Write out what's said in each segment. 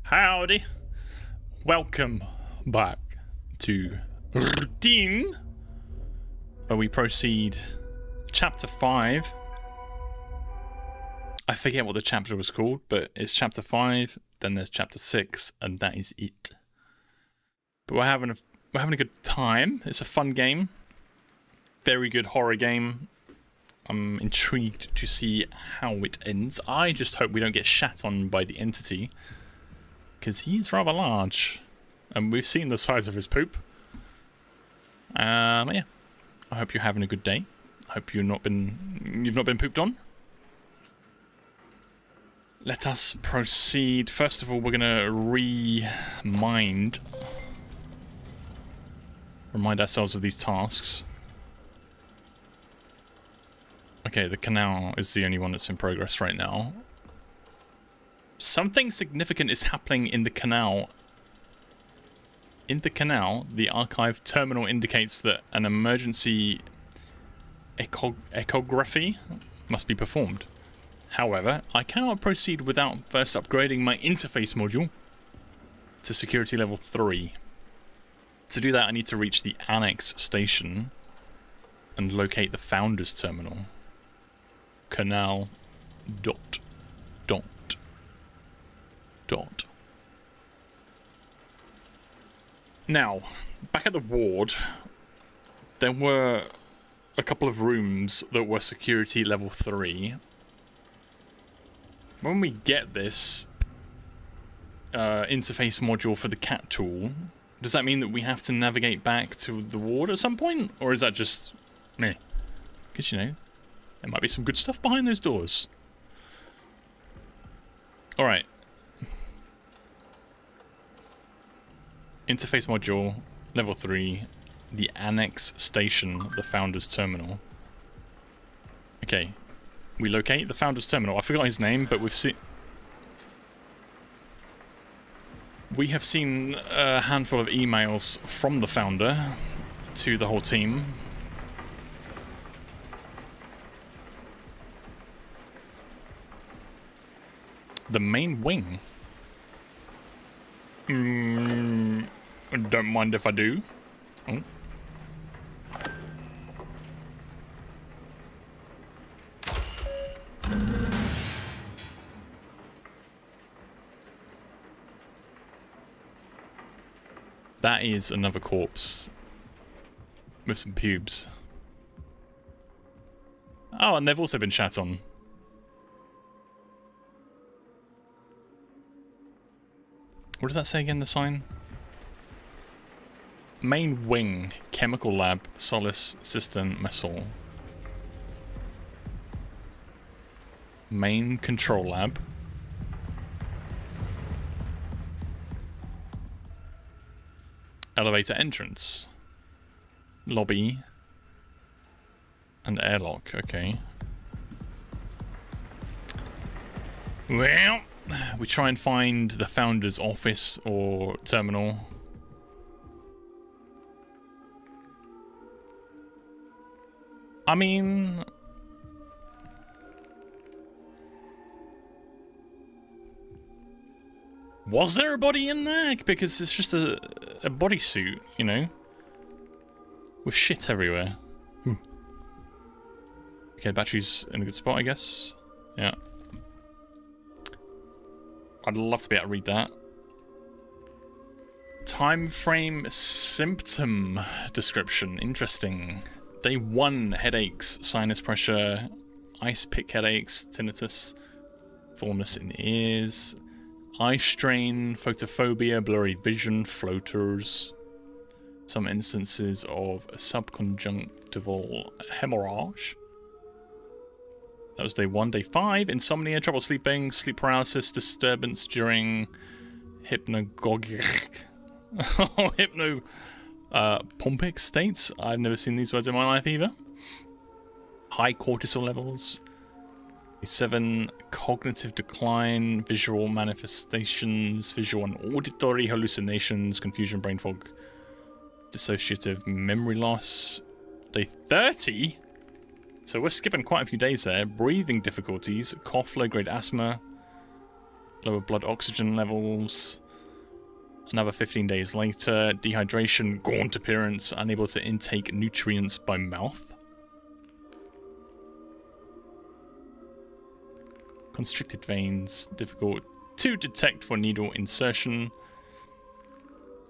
Howdy. Welcome back to Routine, where we proceed chapter 5. I forget what the chapter was called, but it's chapter 5, then there's chapter 6, and that is it. But we're having a good time. It's a fun game. Very good horror game. I'm intrigued to see how it ends. I just hope we don't get shat on by the entity, because he's rather large, and we've seen the size of his poop. Yeah, I hope you're having a good day. I hope you've not been pooped on. Let us proceed. First of all, we're gonna remind ourselves of these tasks. Okay, the canal is the only one that's in progress right now. Something significant is happening in the canal. In the canal, the archive terminal indicates that an emergency echography must be performed. However, I cannot proceed without first upgrading my interface module to security level 3. To do that, I need to reach the annex station and locate the founder's terminal. Canal ... Now, back at the ward, there were a couple of rooms that were security level 3. When we get this interface module for the cat tool, does that mean that we have to navigate back to the ward at some point? Or is that just meh? Because, you know, there might be some good stuff behind those doors. Alright. Interface module, level 3, the annex station, the founder's terminal. Okay, we locate the founder's terminal. I forgot his name, but we have seen a handful of emails from the founder to the whole team. The main wing. Don't mind if I do. Oh. That is another corpse with some pubes. Oh, and they've also been shat on. What does that say again, the sign? Main wing, chemical lab, solace system, mess hall. Main control lab. Elevator entrance. Lobby. And airlock, okay. Well, we try and find the founder's office or terminal. I mean, was there a body in there? Because it's just a bodysuit, you know, with shit everywhere. Okay, battery's in a good spot, I guess. Yeah. I'd love to be able to read that. Time frame symptom description. Interesting. Day 1, headaches, sinus pressure, ice pick headaches, tinnitus, fullness in ears, eye strain, photophobia, blurry vision, floaters, some instances of subconjunctival hemorrhage. That was day 1. Day 5, insomnia, trouble sleeping, sleep paralysis, disturbance during hypnagogic pompic states. I've never seen these words in my life either. High cortisol levels. 7, cognitive decline, visual manifestations, visual and auditory hallucinations, confusion, brain fog, dissociative memory loss. Day 30? So we're skipping quite a few days there. Breathing difficulties, cough, low-grade asthma, lower blood oxygen levels. Another 15 days later, dehydration, gaunt appearance, unable to intake nutrients by mouth. Constricted veins, difficult to detect for needle insertion.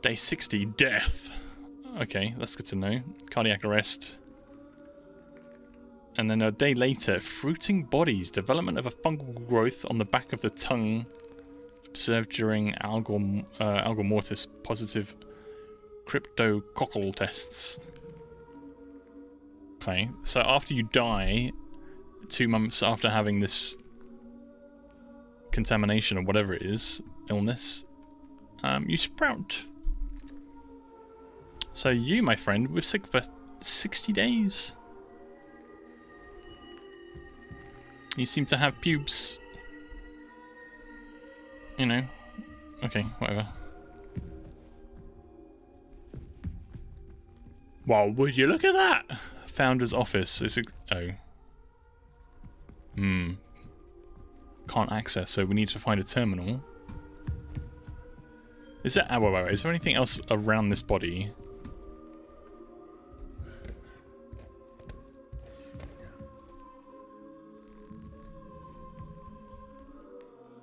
Day 60, death. Okay, that's good to know. Cardiac arrest. And then a day later, fruiting bodies, development of a fungal growth on the back of the tongue, observed during algal mortis, positive cryptococcal tests. Okay, so after you die, 2 months after having this contamination or whatever it is, illness, you sprout. So you, my friend, were sick for 60 days. You seem to have pubes. You know. Okay, whatever. Wow, would you look at that? Founder's office. Is it? Oh. Can't access, so we need to find a terminal. Is there? Oh, wait. Is there anything else around this body?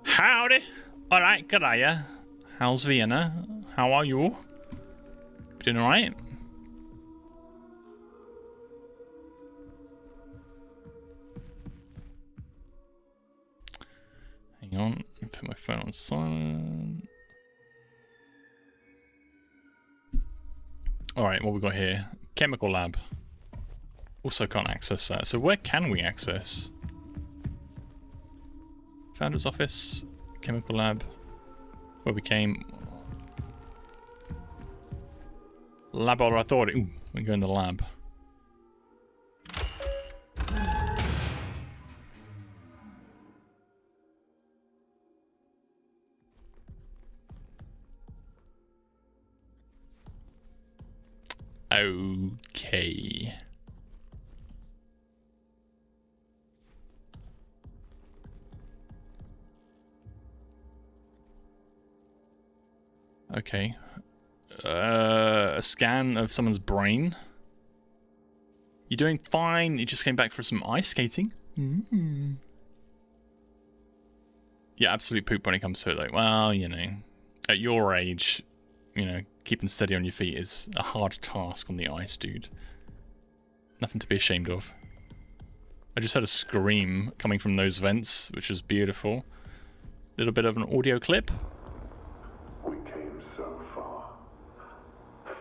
Howdy! Alright, Karaya. How's Vienna? How are you? Doing alright? Hang on, put my phone on silent. Alright, what we got here? Chemical lab. Also can't access that. So where can we access? Founder's office, chemical lab, where we came. Laboratory. Ooh, we go in the lab. Okay. Okay. A scan of someone's brain. You're doing fine. You just came back for some ice skating. Yeah, absolute poop when it comes to it. Like, well, you know, at your age, you know, keeping steady on your feet is a hard task on the ice, dude. Nothing to be ashamed of. I just had a scream coming from those vents, which was beautiful. Little bit of an audio clip. We came so far,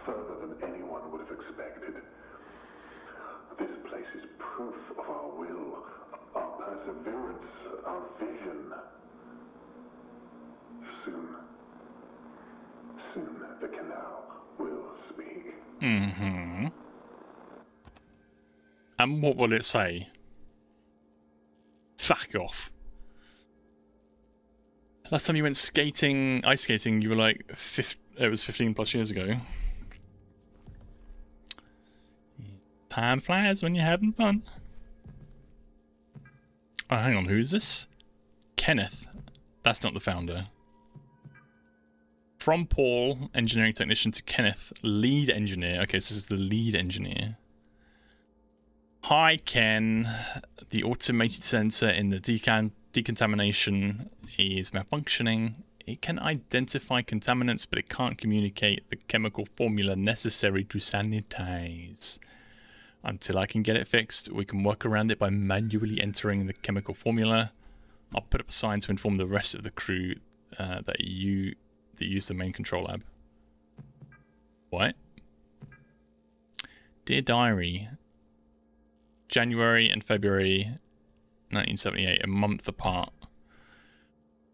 further than anyone would have expected. This place is proof of our will, our perseverance, our vision. Soon the Canal will speak. Mm-hmm. And what will it say? Fuck off. Last time you went skating, ice skating, you were like, it was 15 plus years ago. Time flies when you're having fun. Oh, hang on, who is this? Kenneth. That's not the founder. From Paul, engineering technician, to Kenneth, lead engineer. Okay, so this is the lead engineer. Hi, Ken. The automated sensor in the decontamination is malfunctioning. It can identify contaminants, but it can't communicate the chemical formula necessary to sanitize. Until I can get it fixed, we can work around it by manually entering the chemical formula. I'll put up a sign to inform the rest of the crew that use the main control lab. What? Dear Diary. January and February 1978, a month apart.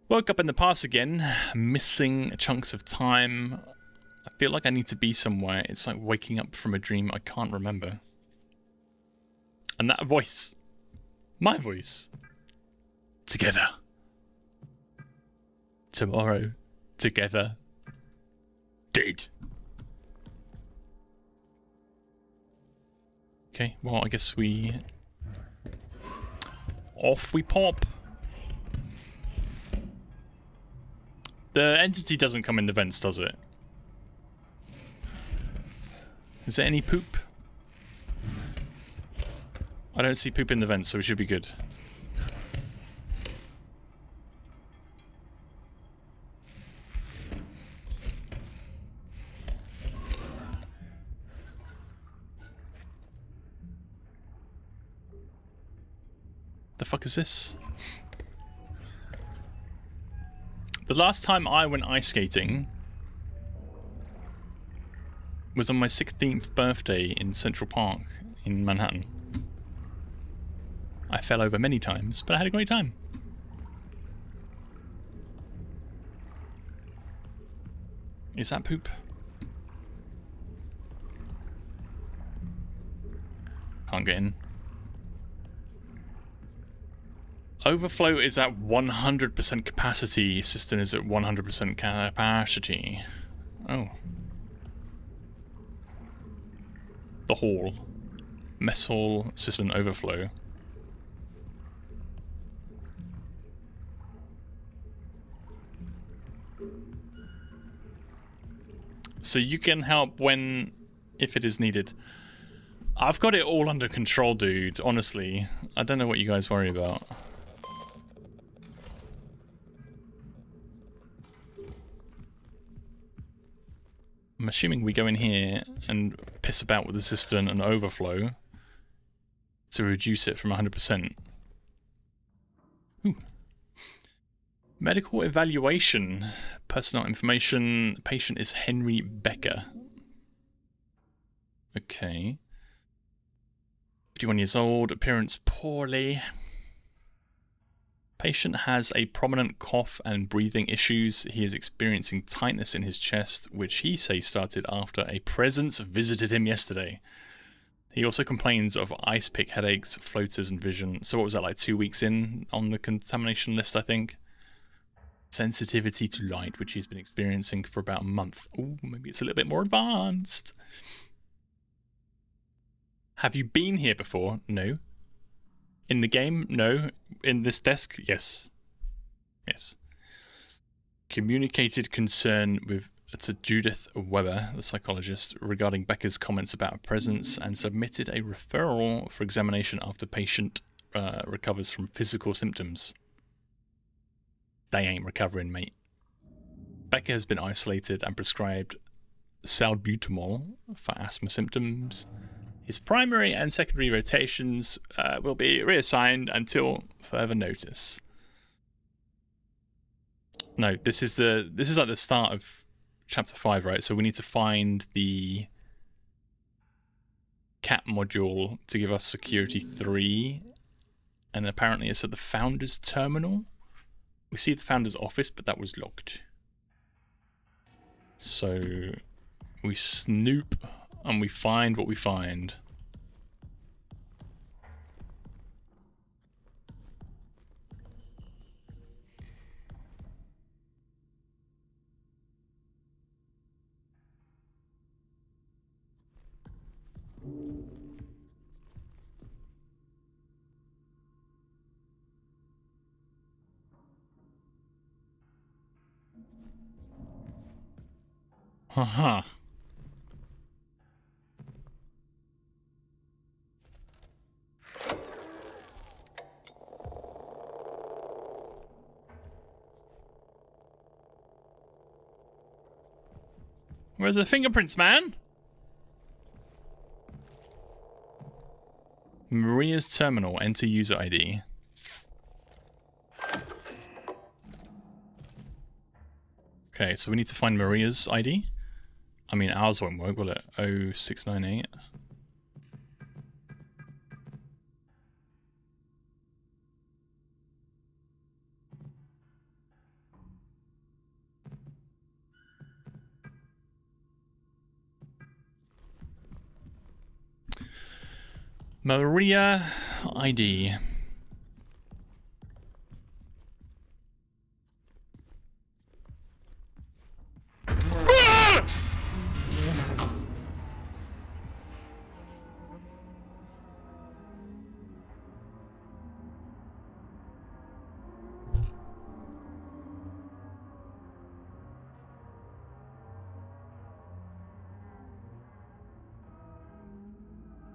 Woke up in the past again, missing chunks of time. I feel like I need to be somewhere. It's like waking up from a dream I can't remember. And that voice. My voice. Together. Tomorrow. Together. Dead. Okay, well, I guess off we pop. The entity doesn't come in the vents, does it? Is there any poop? I don't see poop in the vents, so we should be good. The fuck is this? The last time I went ice skating was on my 16th birthday in Central Park in Manhattan. I fell over many times, but I had a great time. Is that poop? Can't get in. Overflow is at 100% capacity. Cistern is at 100% capacity. Oh. The hall. Mess hall, cistern overflow. So you can help when, if it is needed. I've got it all under control, dude. Honestly, I don't know what you guys worry about. I'm assuming we go in here and piss about with the cistern and overflow to reduce it from 100%. Ooh. Medical evaluation. Personal information. Patient is Henry Becker. Okay. 51 years old. Appearance poorly. Patient has a prominent cough and breathing issues. He is experiencing tightness in his chest, which he says started after a presence visited him yesterday. He also complains of ice pick headaches, floaters, and vision. So what was that, like 2 weeks in on the contamination list, I think? Sensitivity to light, which he's been experiencing for about a month. Ooh, maybe it's a little bit more advanced. Have you been here before? No. In the game? No. In this desk? Yes. Yes. Communicated concern with to Judith Weber, the psychologist, regarding Becker's comments about a presence, and submitted a referral for examination after patient recovers from physical symptoms. They ain't recovering, mate. Becker has been isolated and prescribed salbutamol for asthma symptoms. His primary and secondary rotations will be reassigned until further notice. No, this is like the start of chapter 5, right? So we need to find the cat module to give us security 3, and apparently it's at the founder's terminal. We see the founder's office, but that was locked. So we snoop and we find what we find. Haha. Where's the fingerprints, man? Maria's terminal. Enter user ID. Okay, so we need to find Maria's ID. I mean, ours won't work, will it? 0698. Maria ID.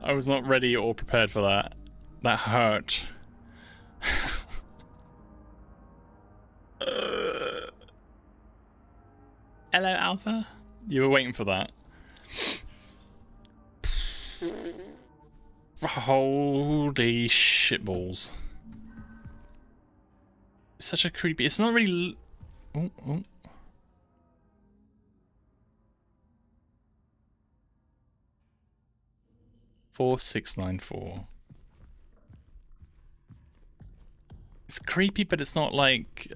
I was not ready or prepared for that. That hurt. Hello, Alpha. You were waiting for that. Holy shitballs. It's such a creepy... It's not really... Oh, oh. $4694. It's creepy, but it's not like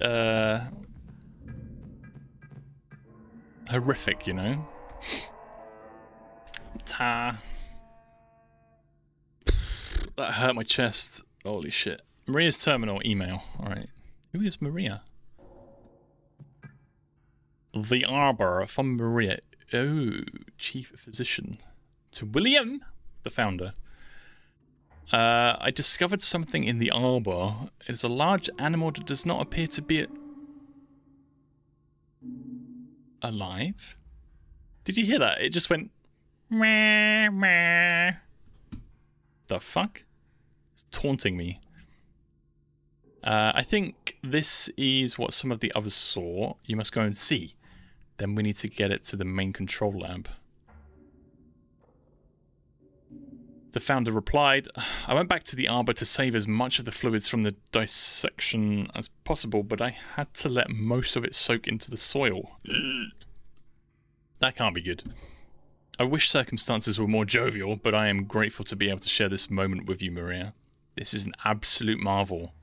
horrific, you know? Ta. That hurt my chest. Holy shit. Maria's terminal email. Alright. Who is Maria? The Arbor from Maria. Oh, chief physician. To William, the founder. I discovered something in the arbor. It is a large animal that does not appear to be alive. Did you hear that? It just went meh, meh. The fuck? It's taunting me. I think this is what some of the others saw. You must go and see. Then we need to get it to the main control lab. The founder replied, I went back to the arbor to save as much of the fluids from the dissection as possible, but I had to let most of it soak into the soil. That can't be good. I wish circumstances were more jovial, but I am grateful to be able to share this moment with you, Maria. This is an absolute marvel.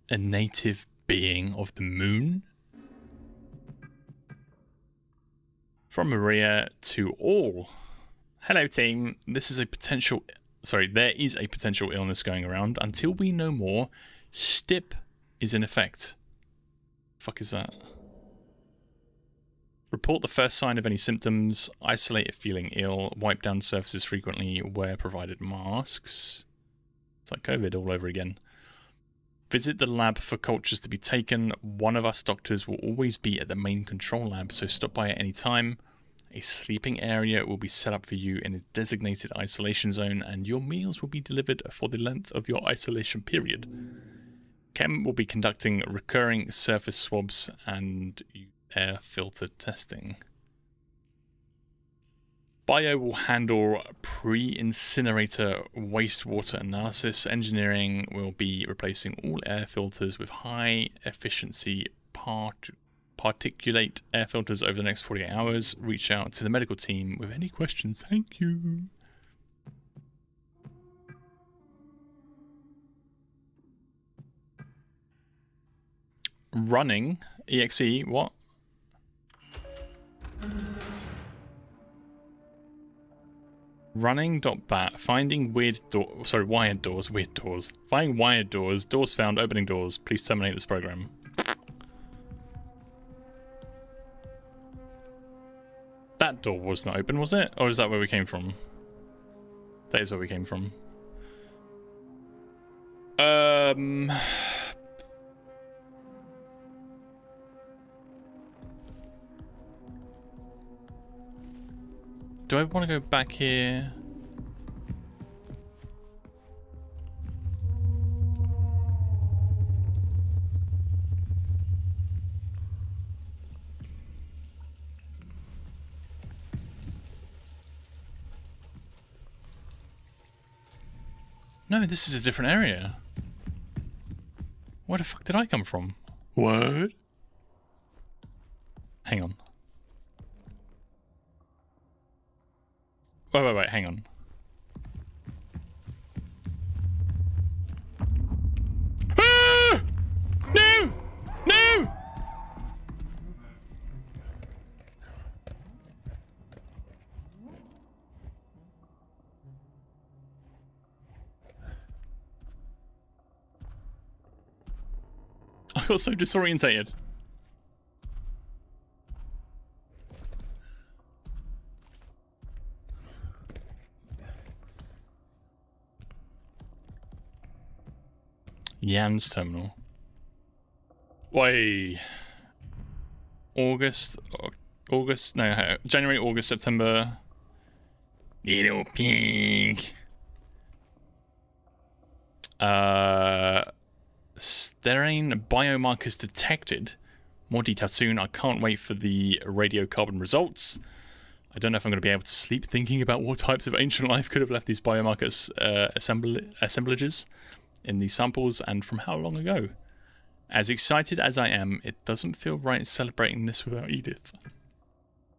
A native being of the moon? From Maria to all. Hello, team. There is a potential illness going around. Until we know more, STIP is in effect. Fuck is that? Report the first sign of any symptoms. Isolate if feeling ill. Wipe down surfaces frequently. Wear provided masks. It's like COVID all over again. Visit the lab for cultures to be taken. One of us doctors will always be at the main control lab, so stop by at any time. A sleeping area will be set up for you in a designated isolation zone, and your meals will be delivered for the length of your isolation period. Chem will be conducting recurring surface swabs and air filter testing. Bio will handle pre-incinerator wastewater analysis. Engineering will be replacing all air filters with high-efficiency particulate air filters over the next 48 hours. Reach out to the medical team with any questions. Thank you. Running. EXE. What? Running.bat. Finding wired doors. Weird doors. Finding wired doors. Doors found. Opening doors. Please terminate this program. That door was not open, was it? Or is that where we came from? That is where we came from. Do I want to go back here? No, this is a different area. Where the fuck did I come from? What? Hang on. Wait, hang on. Ah! No! No! I got so disorientated. Jan's terminal. Wait. January, August, September. Little pig. Sterane biomarkers detected. More details soon. I can't wait for the radiocarbon results. I don't know if I'm going to be able to sleep thinking about what types of ancient life could have left these biomarkers assemblages in these samples and from how long ago. As excited as I am, it doesn't feel right celebrating this without Edith.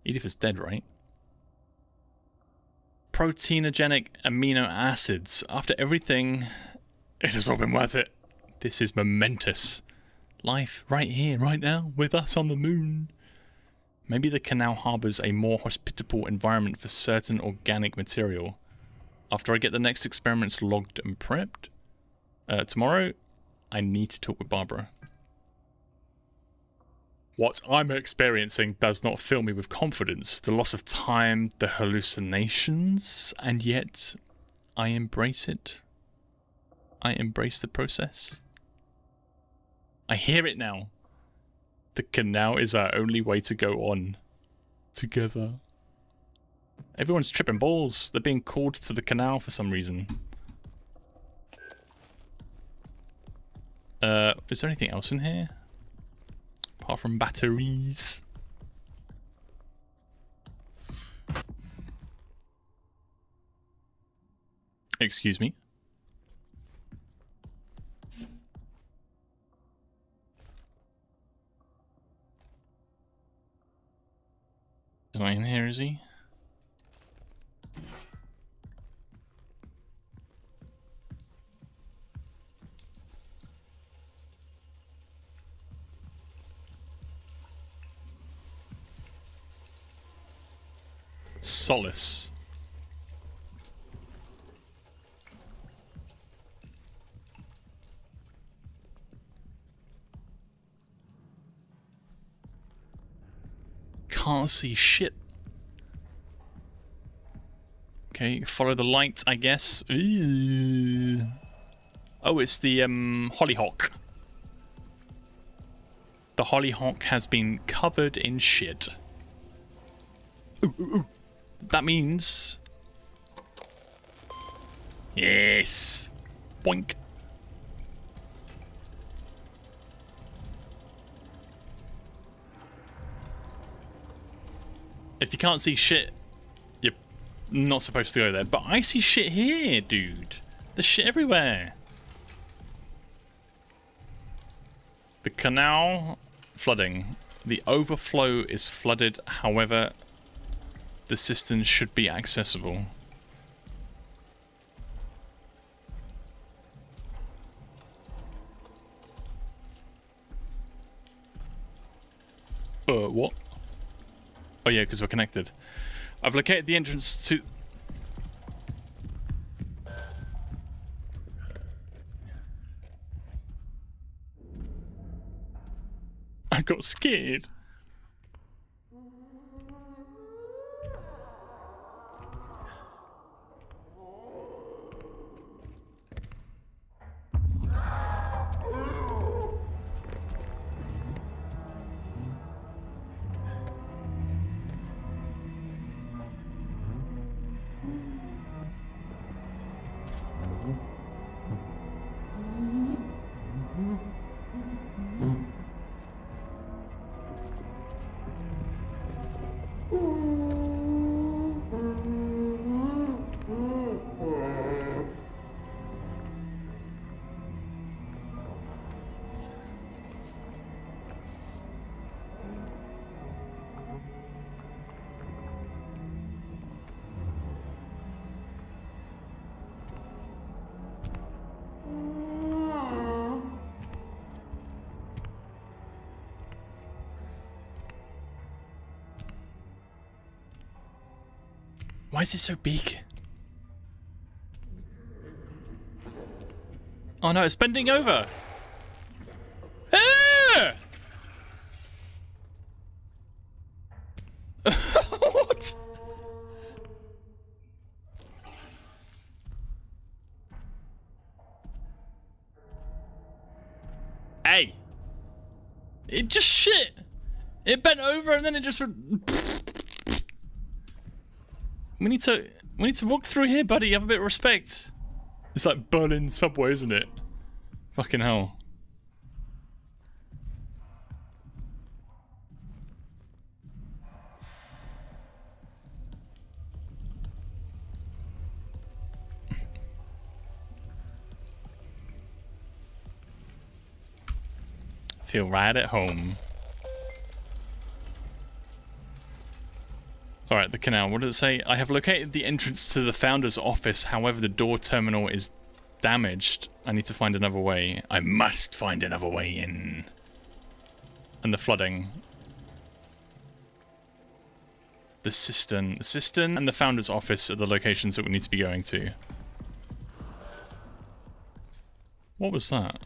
Edith is dead, right? Proteinogenic amino acids. After everything, it has all been worth it. This is momentous. Life right here, right now, with us on the moon. Maybe the canal harbours a more hospitable environment for certain organic material. After I get the next experiments logged and prepped, tomorrow, I need to talk with Barbara. What I'm experiencing does not fill me with confidence. The loss of time, the hallucinations, and yet I embrace it. I embrace the process. I hear it now. The canal is our only way to go on. Together. Everyone's tripping balls. They're being called to the canal for some reason. Is there anything else in here? Apart from batteries. Excuse me. Is he in here, is he? Solace. Can't see shit. Okay, follow the light, I guess. Ew. Oh, it's the hollyhock. The hollyhock has been covered in shit. Ooh, ooh, ooh. That means... Yes! Boink. If you can't see shit, you're not supposed to go there. But I see shit here, dude. There's shit everywhere. The canal flooding. The overflow is flooded, however, the cistern should be accessible. What? Oh yeah, because we're connected. I've located the entrance to... I got scared. Why is it so big? Oh no, it's bending over. Ah! What? Hey. It just shit. It bent over and then it just... We need to walk through here, buddy. Have a bit of respect. It's like Berlin subway, isn't it? Fucking hell. Feel right at home. Alright, the canal. What does it say? I have located the entrance to the founder's office. However, the door terminal is damaged. I need to find another way. I must find another way in. And the flooding. The cistern. The cistern and the founder's office are the locations that we need to be going to. What was that?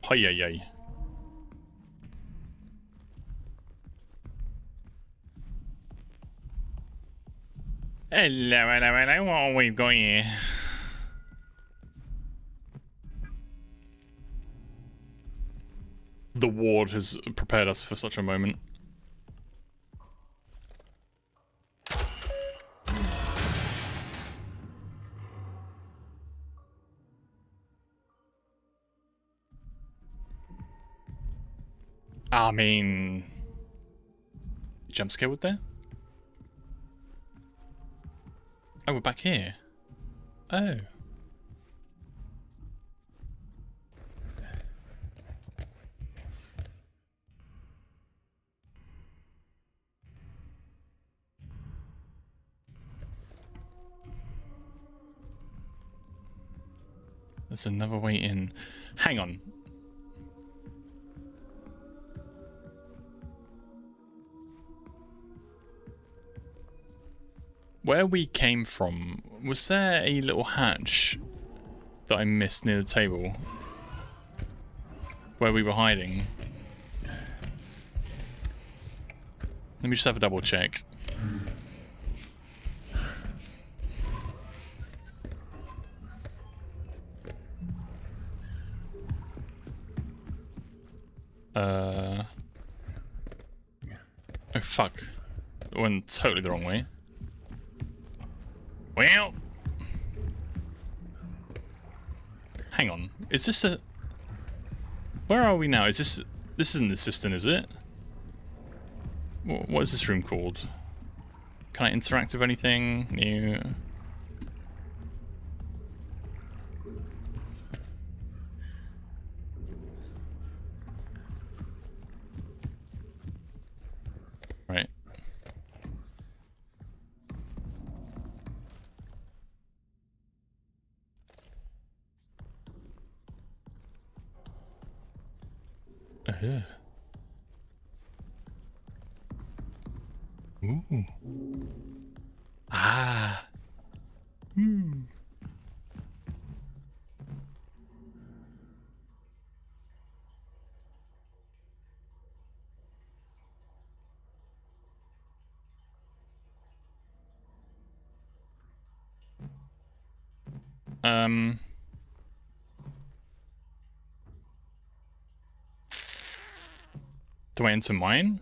Hi-yi-yi. Hello, what are we got here? The ward has prepared us for such a moment. I mean... Jump scare with there? Oh, we're back here. Oh. There's another way in. Hang on. Where we came from, was there a little hatch that I missed near the table? Where we were hiding? Let me just have a double check. Oh fuck. It went totally the wrong way. Well, hang on. Is this a... Where are we now? Is this... This isn't the cistern, is it? What is this room called? Can I interact with anything new? Right. Ooh. Ah. Hmm. Do I enter mine?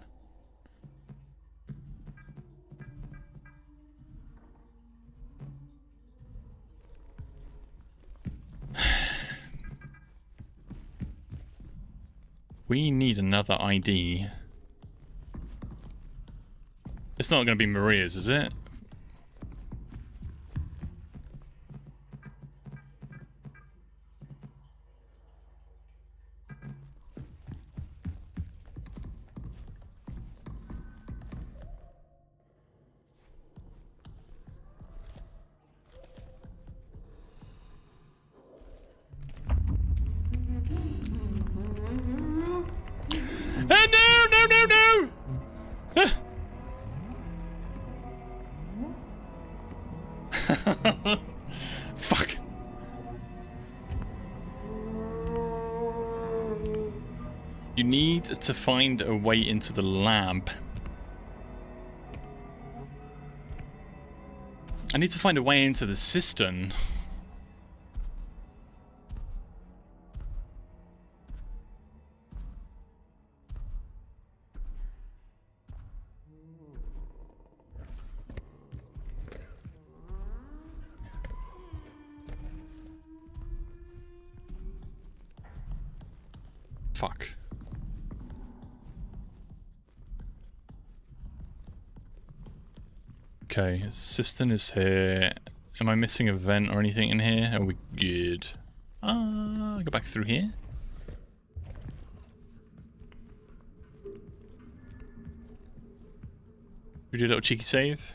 We need another ID. It's not going to be Maria's, is it? Fuck. You need to find a way into the lab. I need to find a way into the cistern. Fuck. Okay, assistant is here. Am I missing a vent or anything in here? Are we good? Go back through here. We do a little cheeky save.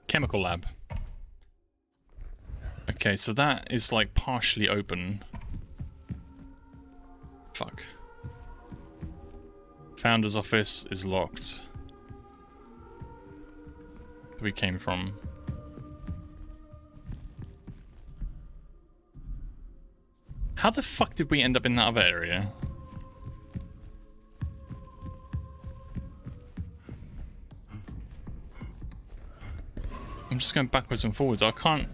Chemical lab. Okay, so that is like partially open. Fuck. Founder's office is locked. Where we came from. How the fuck did we end up in that other area? I'm just going backwards and forwards. I can't...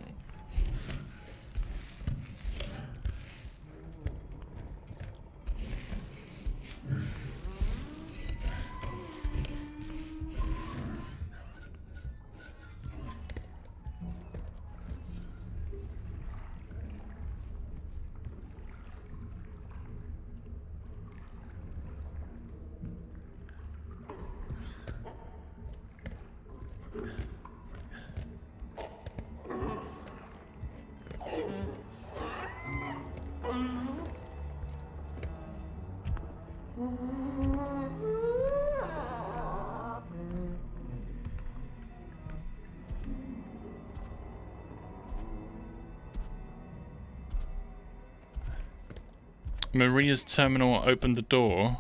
Maria's terminal opened the door.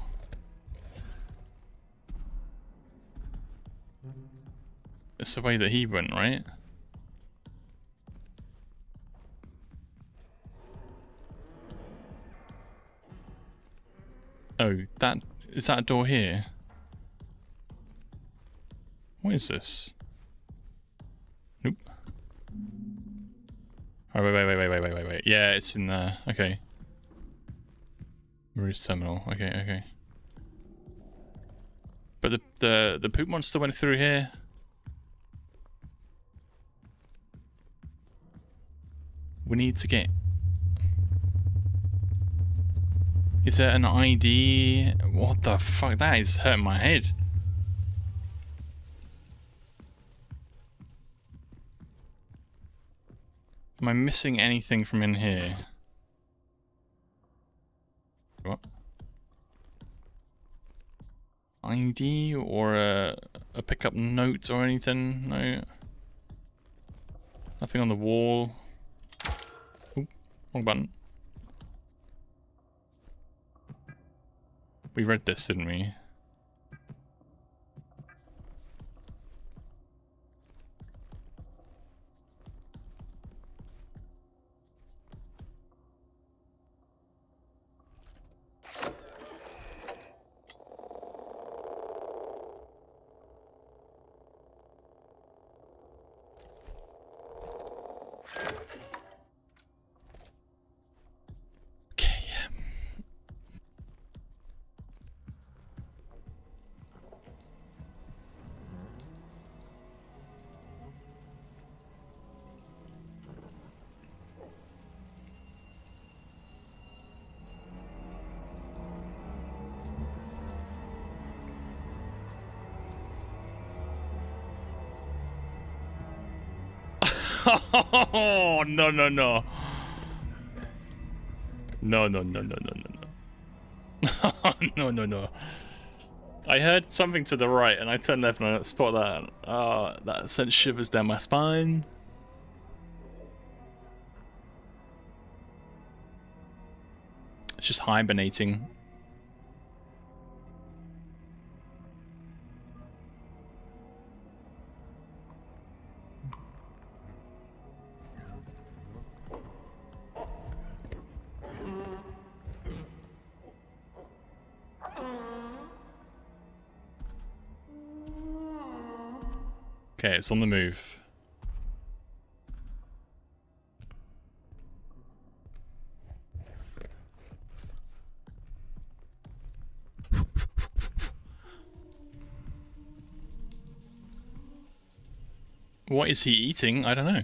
It's the way that he went, right? Oh, that... Is that a door here? What is this? Nope. Oh, wait. Yeah, it's in there. Okay. Maria's terminal. Okay. But the poop monster went through here. We need to get... Is there an ID? What the fuck? That is hurting my head. Am I missing anything from in here? What? ID or a pickup note or anything? No. Nothing on the wall. Oop, wrong button. We read this, didn't we? Oh, no. No. No. I heard something to the right and I turned left and I spot that. Oh, that sent shivers down my spine. It's just hibernating. Okay, it's on the move. What is he eating? I don't know.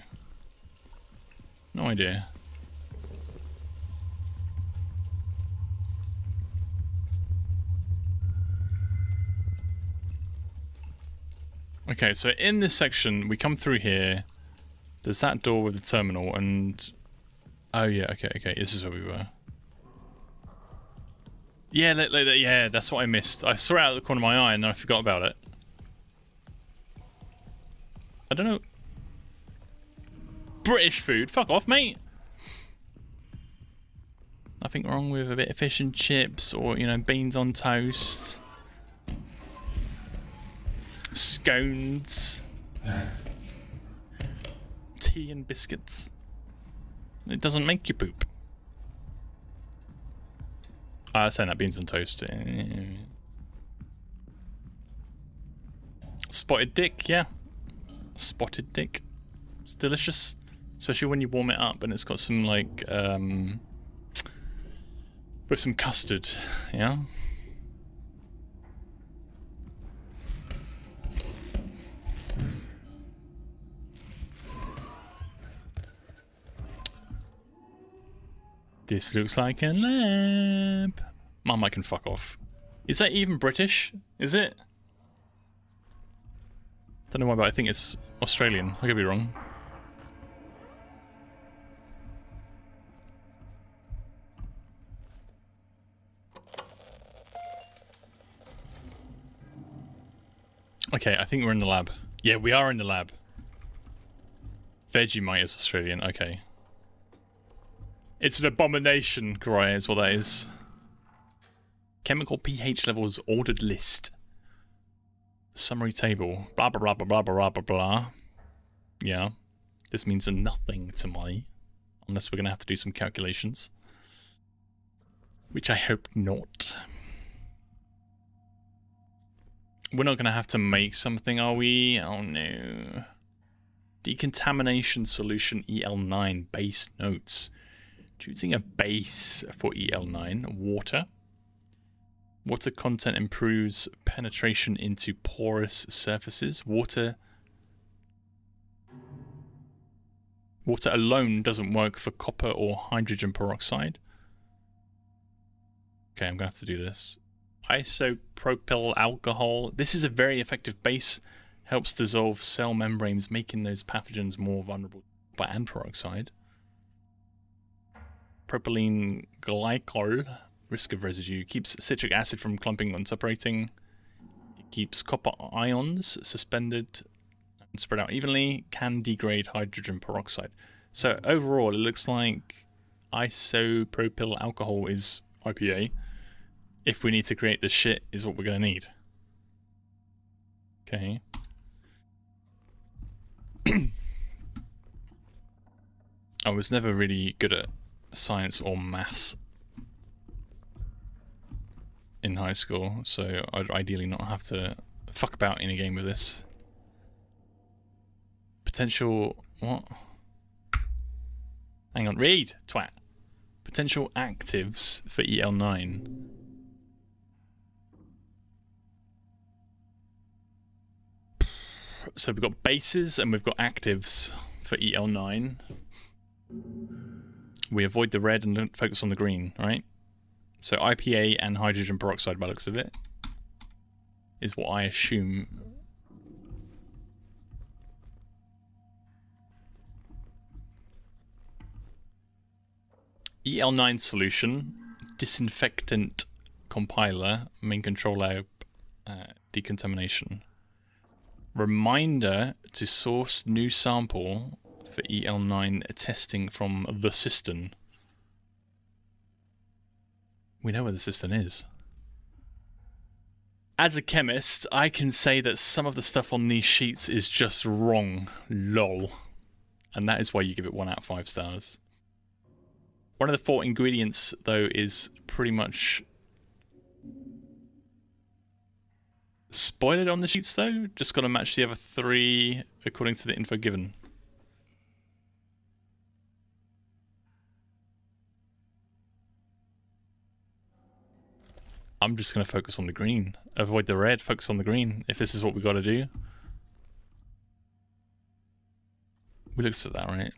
No idea. Okay, so in this section, we come through here. There's that door with the terminal, and... Oh, yeah, okay, this is where we were. Yeah, yeah, that's what I missed. I saw it out of the corner of my eye, and then I forgot about it. I don't know... British food? Fuck off, mate! Nothing wrong with a bit of fish and chips, or, you know, beans on toast. Scones. Tea and biscuits. It doesn't make you poop. Saying that, beans on toast. Spotted dick, yeah. Spotted dick. It's delicious. Especially when you warm it up and it's got some, like, with some custard, yeah? This looks like a lab. Mum, I can fuck off. Is that even British? Is it? Don't know why, but I think it's Australian. I could be wrong. Okay, I think we're in the lab. Yeah, we are in the lab. Vegemite is Australian, okay. It's an abomination, Cry, is what that is. Chemical pH levels ordered list. Summary table. Blah blah blah blah blah blah blah blah. Yeah. This means nothing to me. Unless we're gonna have to do some calculations. Which I hope not. We're not gonna have to make something, are we? Oh no. Decontamination solution EL9 base notes. Choosing a base for EL9. Water. Water content improves penetration into porous surfaces. Water alone doesn't work for copper or hydrogen peroxide. Okay, I'm gonna have to do this. Isopropyl alcohol. This is a very effective base. Helps dissolve cell membranes, making those pathogens more vulnerable to copper and peroxide. Propylene glycol. Risk of residue. Keeps citric acid from clumping and separating. It keeps copper ions suspended and spread out evenly. Can degrade hydrogen peroxide. So overall, it looks like isopropyl alcohol is IPA. If we need to create this shit, is what we're going to need. Okay. I was never really good at science or maths in high school, so I'd ideally not have to fuck about in a game with this. Potential... what? Hang on, read, twat. Potential actives for EL9. So we've got bases and we've got actives for EL9. We avoid the red and don't focus on the green, right? So IPA and hydrogen peroxide, by the looks of it, is what I assume. EL9 solution, disinfectant compiler, main control lab, decontamination. Reminder to source new sample for EL9 testing from the cistern. We know where the cistern is. As a chemist, I can say that some of the stuff on these sheets is just wrong. Lol. And that is why you give it 1 out of 5 stars. One of the 4 ingredients, though, is pretty much spoiled on the sheets though. Just got to match the other 3 according to the info given. I'm just going to focus on the green. Avoid the red, focus on the green, if this is what we got to do. We looked at that, right?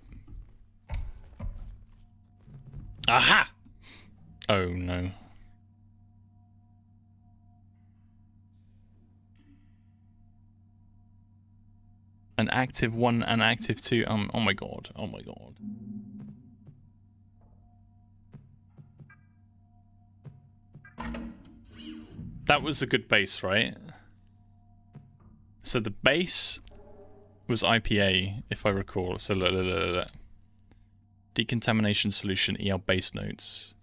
Aha! Oh no. An active 1 and active 2. Oh my god. Oh my god. That was a good base, right? So the base was IPA, if I recall. So decontamination solution, EL base notes.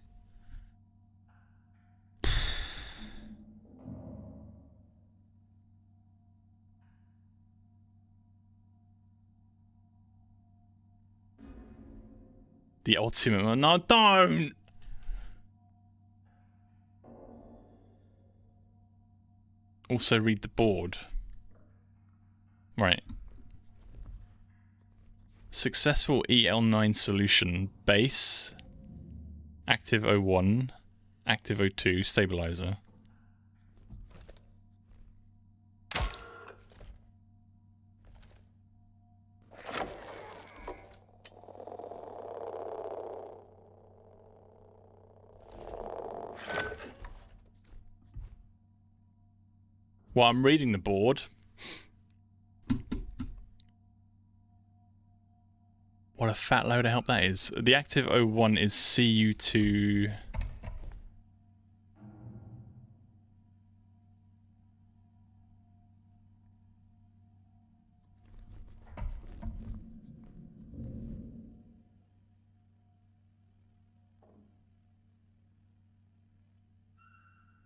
The ultimate one. No, don't! Also read the board. Right. Successful EL9 solution. Base. Active 01. Active 02. Stabilizer. Well, I'm reading the board. What a fat load of help that is. The active 01 is CU2.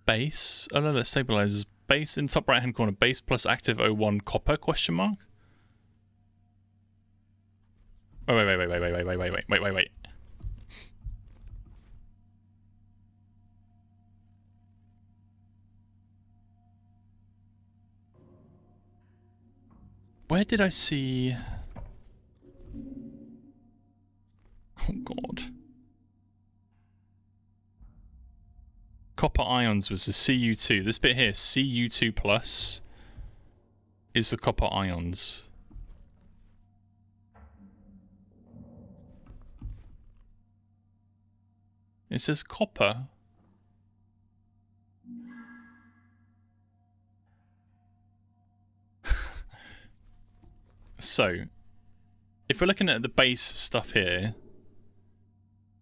Base? Oh no, that stabilizers. Base in top right hand corner. Base plus active 01 copper question mark? Oh, wait. Where did I see... Oh god. Copper ions was the CU2. This bit here, CU2 plus, is the copper ions. It says copper. So, if we're looking at the base stuff here,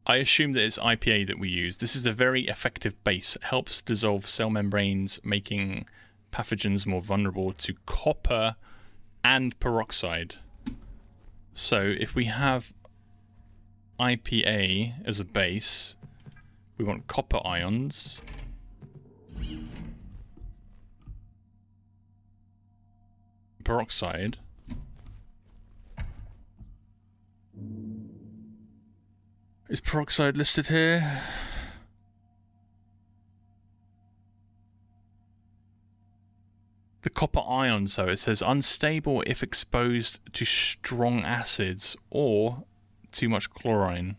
I assume that it's IPA that we use. This is a very effective base. It helps dissolve cell membranes, making pathogens more vulnerable to copper and peroxide. So if we have IPA as a base, we want copper ions. Peroxide. Is peroxide listed here? The copper ions, though, it says unstable if exposed to strong acids or too much chlorine.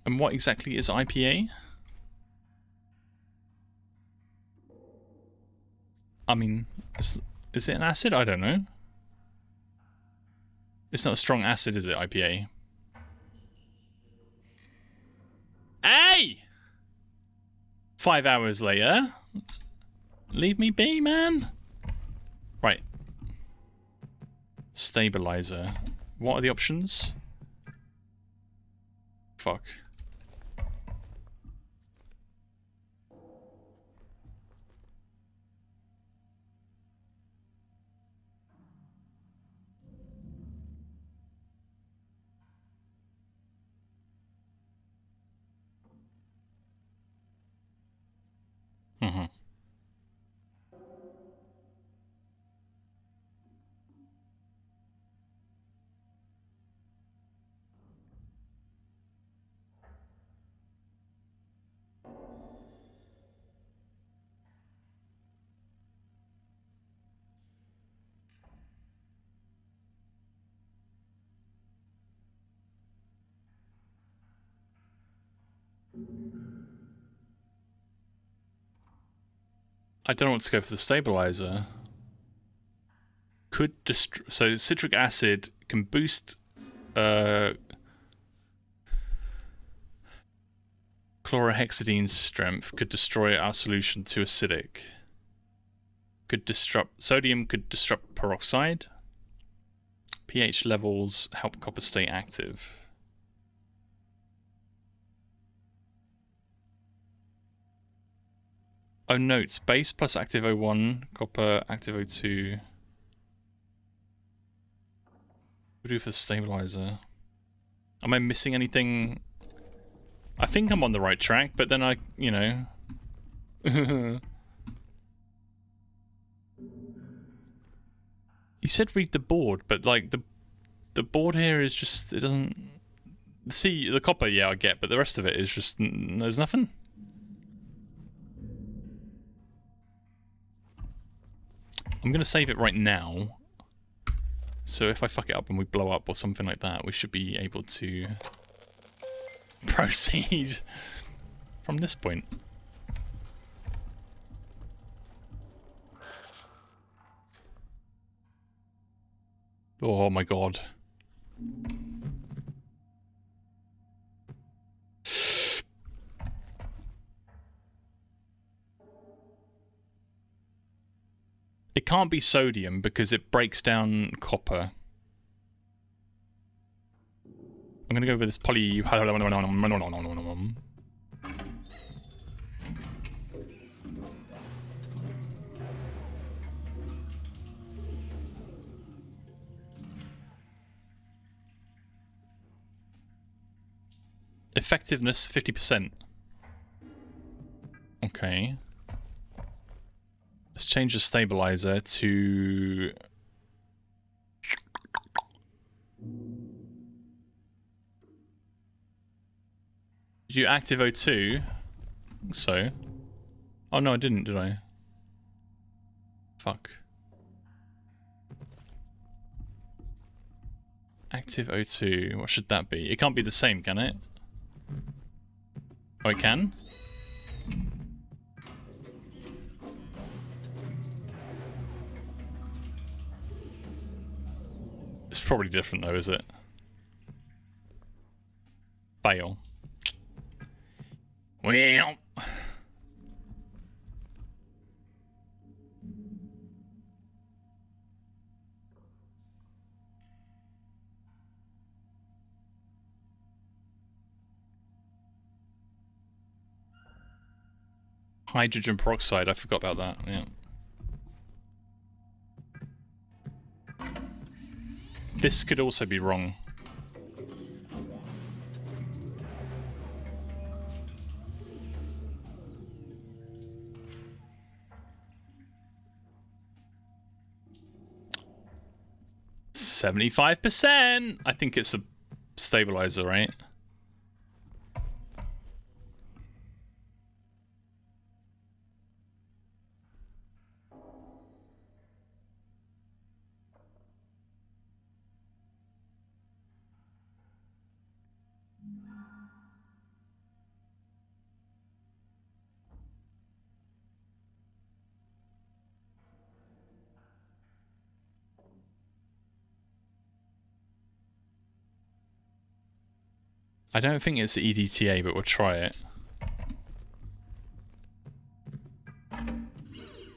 And what exactly is IPA? I mean, is it an acid? I don't know. It's not a strong acid, is it, IPA? Hey! 5 hours later. Leave me be, man. Right. Stabilizer. What are the options? Fuck. Mm-hmm. I don't know what to go for the stabilizer. Could destroy. So citric acid can boost chlorhexadine's strength. Could destroy our solution too acidic. Could disrupt sodium. Could disrupt peroxide. pH levels help copper stay active. Oh, notes. Base plus active O1, copper, active O2. What do we do for the stabilizer? Am I missing anything? I think I'm on the right track, but then you know. You said read the board, but like the board here is just, it doesn't... See, the copper, yeah, I get, but the rest of it is just, there's nothing. I'm going to save it right now. So if I fuck it up and we blow up or something like that, we should be able to proceed from this point. Oh my god. It can't be sodium because it breaks down copper. I'm gonna go with this poly... Effectiveness 50%. Okay. Let's change the stabilizer to... Did you active O2? So. Oh no, I didn't, did I? Fuck. Active O2, what should that be? It can't be the same, can it? Oh, it can? It's probably different though, is it? Fail. Well. Hydrogen peroxide, I forgot about that, yeah. This could also be wrong. $75%! I think it's a stabilizer, right? I don't think it's EDTA, but we'll try it.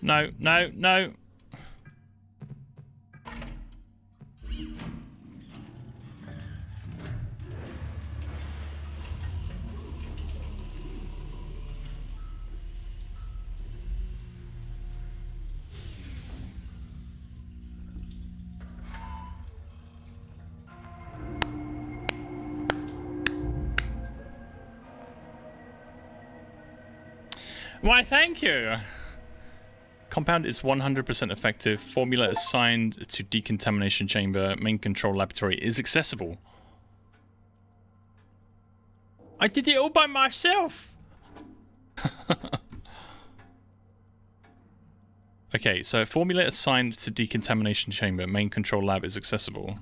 No, no, no. Why, thank you! Compound is 100% effective. Formula assigned to decontamination chamber. Main control laboratory is accessible. I did it all by myself! Okay, so formula assigned to decontamination chamber. Main control lab is accessible.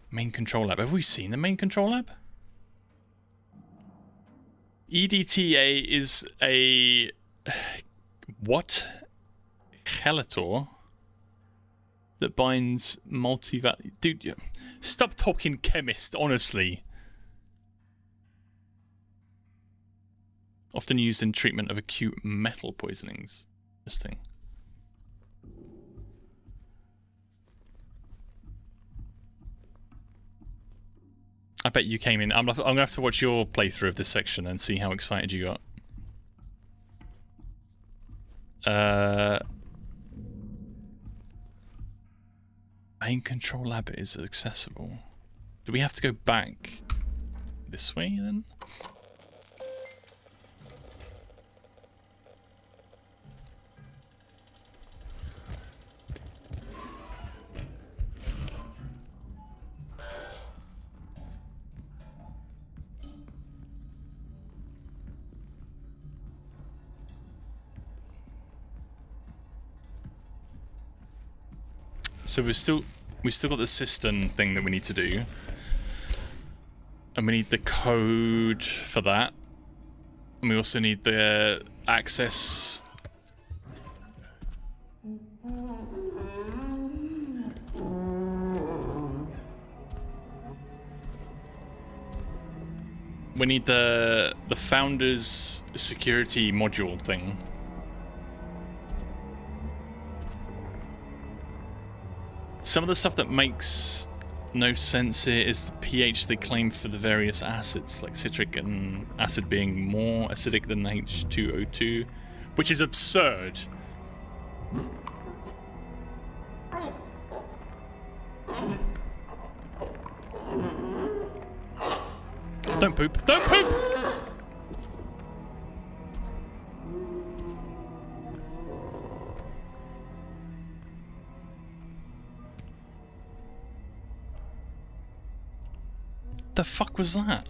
Main control lab. Have we seen the main control lab? EDTA is a... What? Chelator? That binds multi-value... Dude, stop talking chemist, honestly. Often used in treatment of acute metal poisonings. Interesting. I bet you came in. I'm gonna have to watch your playthrough of this section and see how excited you got. Main control lab is accessible. Do we have to go back this way then? So we still got the cistern thing that we need to do. And we need the code for that. And we also need the access. We need the founder's security module thing. Some of the stuff that makes no sense here is the pH they claim for the various acids, like citric and acid being more acidic than H2O2, which is absurd. Don't poop. Don't poop! The fuck was that?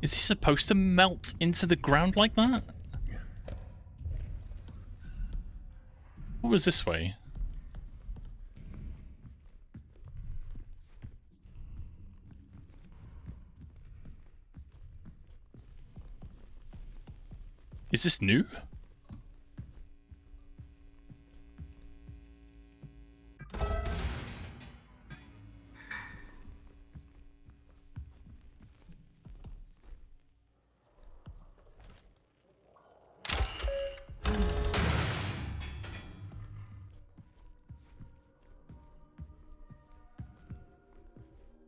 Is he supposed to melt into the ground like that? What was this way? Is this new?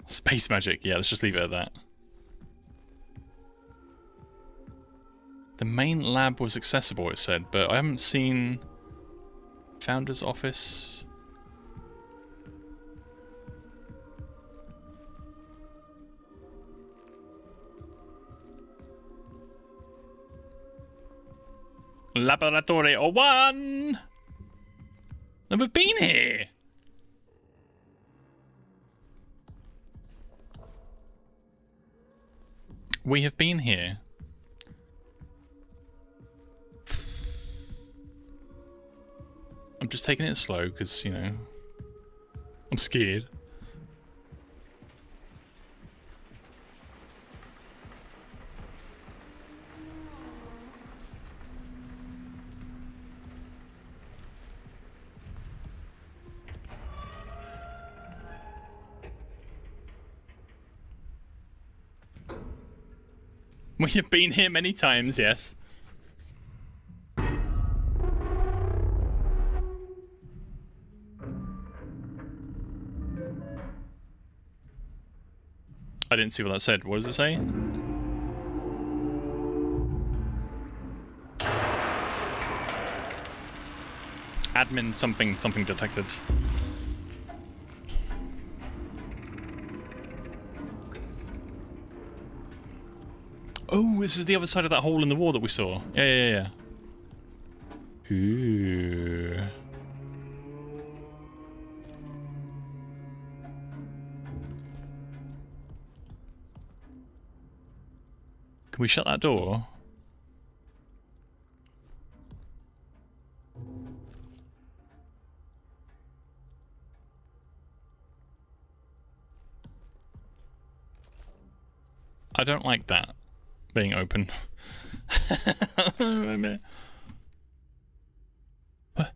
Space magic. Yeah, let's just leave it at that. The main lab was accessible, it said, but I haven't seen Founder's office. Laboratory 01! And we've been here! We have been here. I'm just taking it slow because, you know, I'm scared. We have been here many times, yes. I didn't see what that said. What does it say? Admin something detected. Oh, this is the other side of that hole in the wall that we saw. Yeah. Ooh. Can we shut that door? I don't like that being open. What?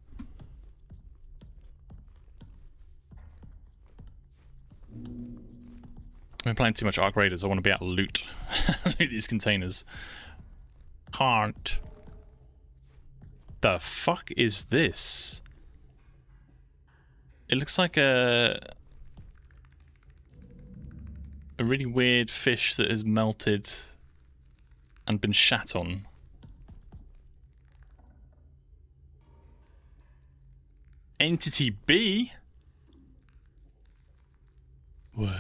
I've been playing too much Ark Raiders. I want to be able to loot, loot these containers. Can't. The fuck is this? It looks like a really weird fish that has melted and been shat on. Entity B? What?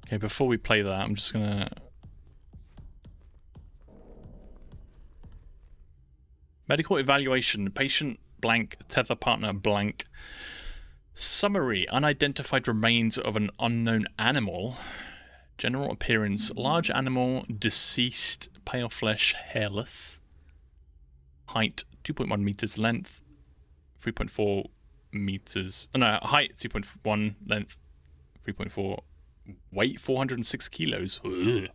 Okay, before we play that, I'm just gonna... Medical evaluation. Patient blank, tether partner blank. Summary. Unidentified remains of an unknown animal. General appearance. Large animal, deceased, pale flesh, hairless. Height, 2.1 meters. Length, 3.4 meters. Oh, no, height, 2.1. Length, 3.4. Weight, 406 kilos. Ugh.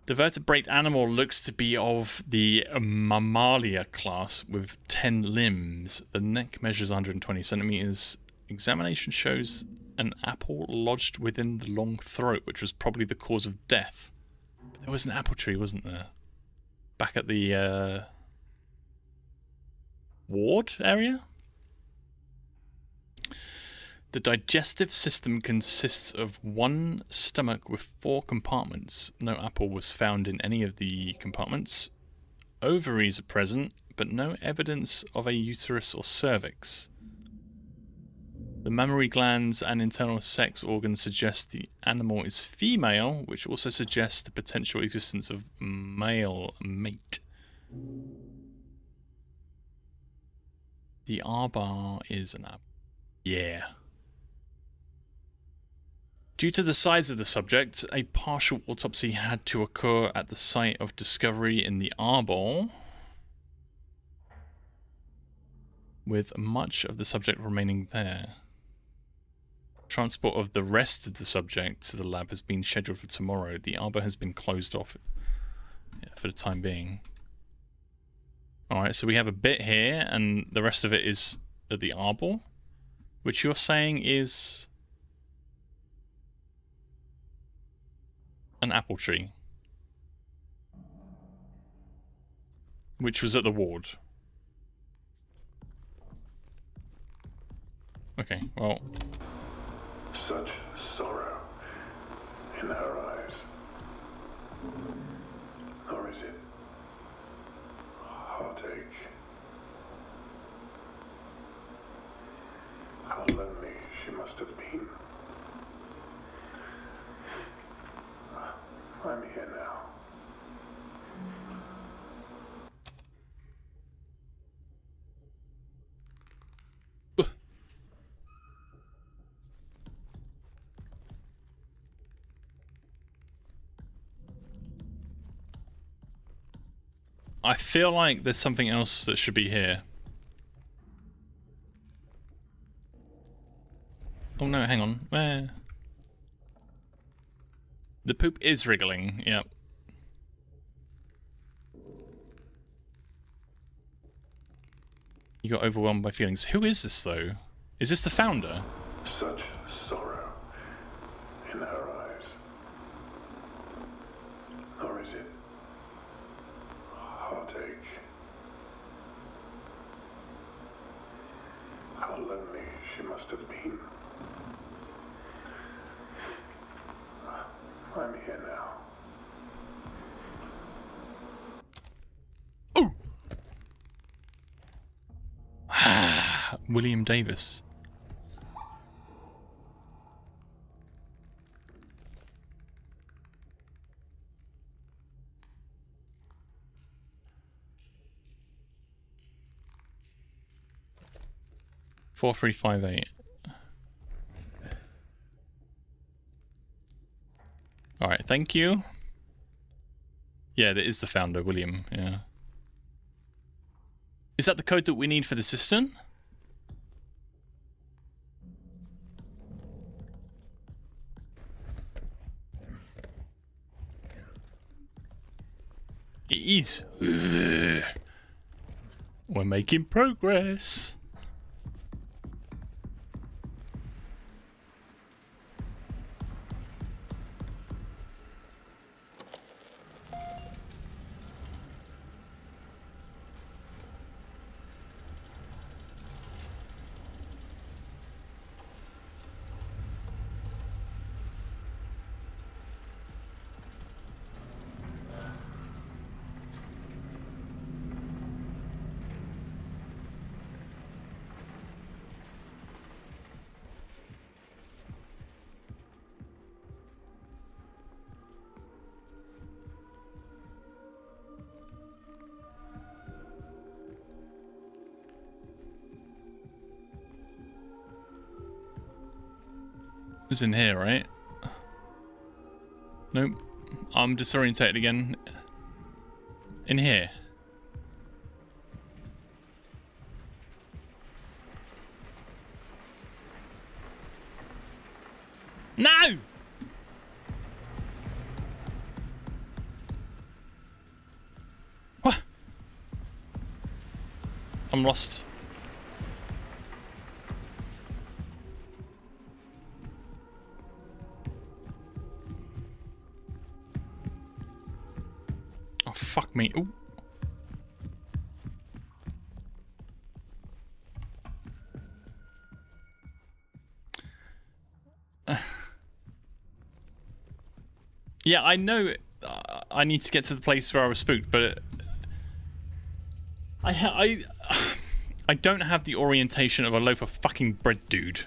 The vertebrate animal looks to be of the Mammalia class with 10 limbs. The neck measures 120 centimeters. Examination shows an apple lodged within the long throat, which was probably the cause of death. But there was an apple tree, wasn't there? Back at the ward area? The digestive system consists of one stomach with 4 compartments. No apple was found in any of the compartments. Ovaries are present, but no evidence of a uterus or cervix. The mammary glands and internal sex organs suggest the animal is female, which also suggests the potential existence of male mate. The arbor is an apple. Yeah. Due to the size of the subject, a partial autopsy had to occur at the site of discovery in the arbor, with much of the subject remaining there. Transport of the rest of the subject to the lab has been scheduled for tomorrow. The arbor has been closed off for the time being. Alright, so we have a bit here, and the rest of it is at the arbor, which you're saying is an apple tree, which was at the ward. Okay, well... Such sorrow in her eyes. Or is it heartache? How lonely she must have been. I'm here now. I feel like there's something else that should be here. Oh no, hang on. Where? The poop is wriggling, yep. You got overwhelmed by feelings. Who is this, though? Is this the founder? Such sorrow in her eyes. Or is it heartache? How lonely she must have been. I'm here now. William Davis. Four, 3, 5, 8. Alright, thank you. Yeah, that is the founder, William, yeah. Is that the code that we need for the cistern? It is. Ugh. We're making progress. It's in here, right? Nope. I'm disorientated again. In here. No! What? I'm lost. Oh, fuck me. Ooh. Yeah, I know I need to get to the place where I was spooked, but I don't have the orientation of a loaf of fucking bread, dude.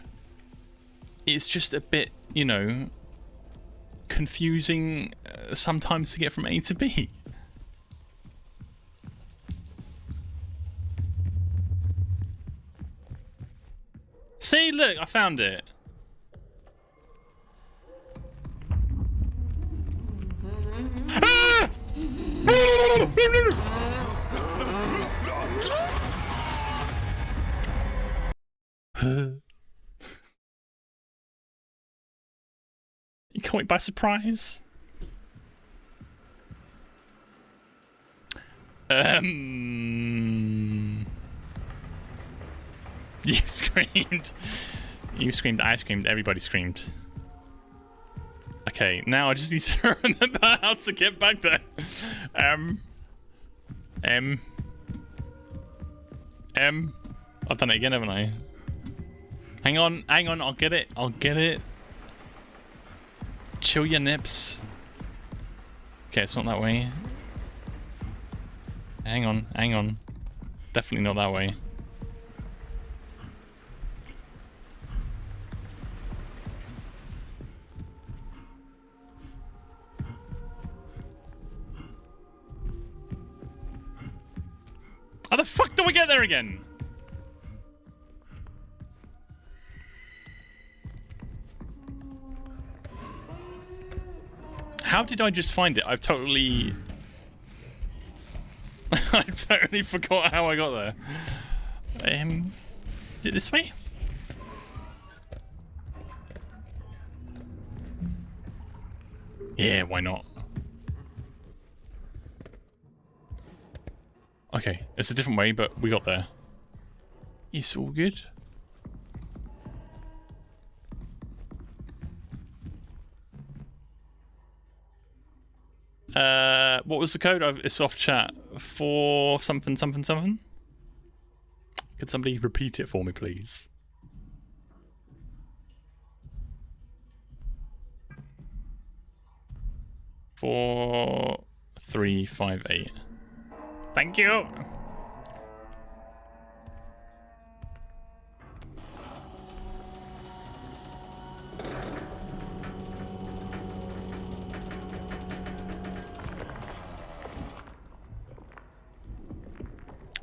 It's just a bit, you know, confusing sometimes to get from A to B. See, look, I found it. Ah! You caught me by surprise. You screamed. You screamed, I screamed, everybody screamed. Okay, now I just need to remember how to get back there. I've done it again, haven't I? Hang on, I'll get it. Chill your nips. Okay, it's not that way. Hang on. Definitely not that way. How the fuck do we get there again? How did I just find it? I've totally... I totally forgot how I got there. Is it this way? Yeah, why not? Okay, it's a different way, but we got there. It's all good. What was the code? It's off chat. 4 something something something. Could somebody repeat it for me, please? Four, 3, 5, 8. Thank you.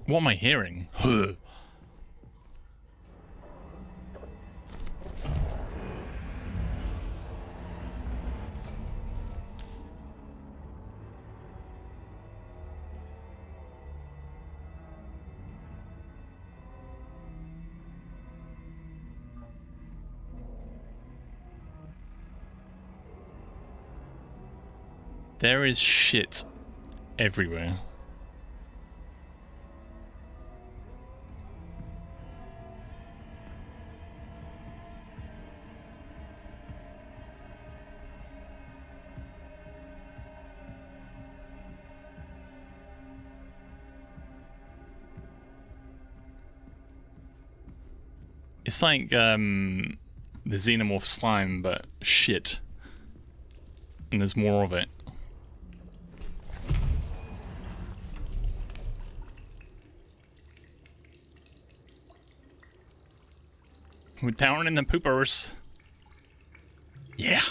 What am I hearing? There is shit everywhere. It's like the xenomorph slime, but shit. And there's more of it. We're down in the poopers. Yeah.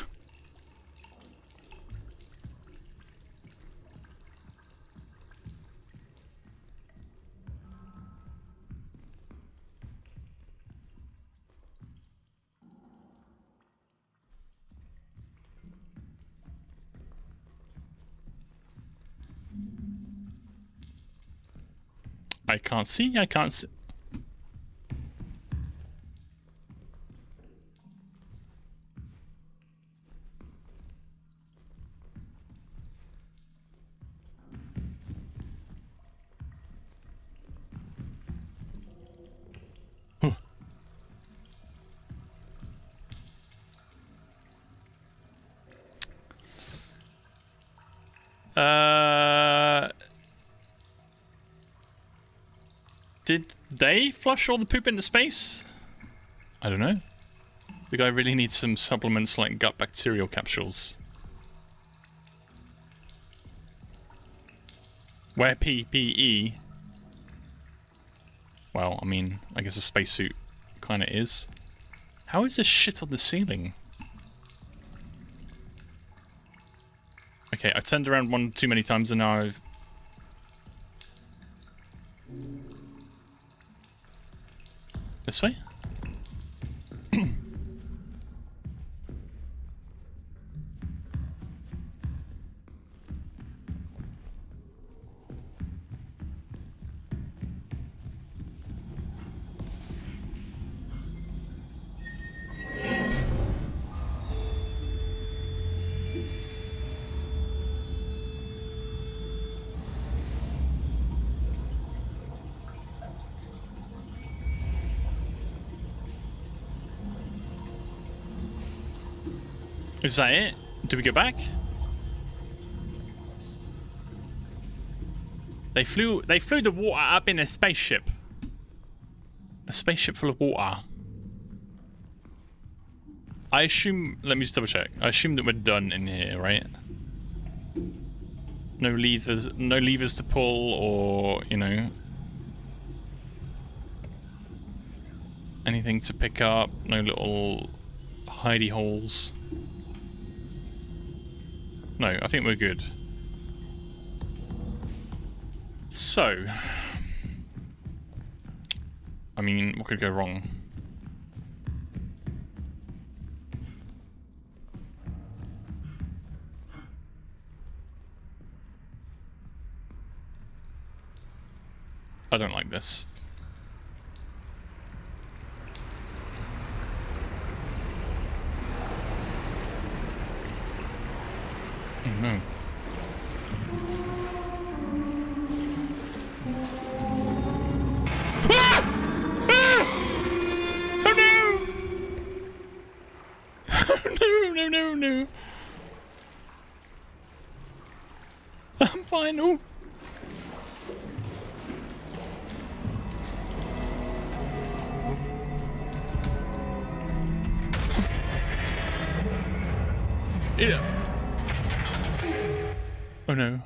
I can't see, I can't see. Did they flush all the poop into space? I don't know. The guy really needs some supplements like gut bacterial capsules. Wear PPE. Well, I mean, I guess a spacesuit kind of is. How is this shit on the ceiling? Okay, I've turned around one too many times and now I've... This way? Is that it? Do we go back? They flew the water up in a spaceship. A spaceship full of water. I assume, let me just double check. I assume that we're done in here, right? No levers to pull or, you know, anything to pick up. No little hidey holes. No, I think we're good. So, I mean, what could go wrong? I don't like this. Oh no. Ah! Ah! Oh no! Oh no, no, no, no. I'm fine. Oh. Yeah. Oh no.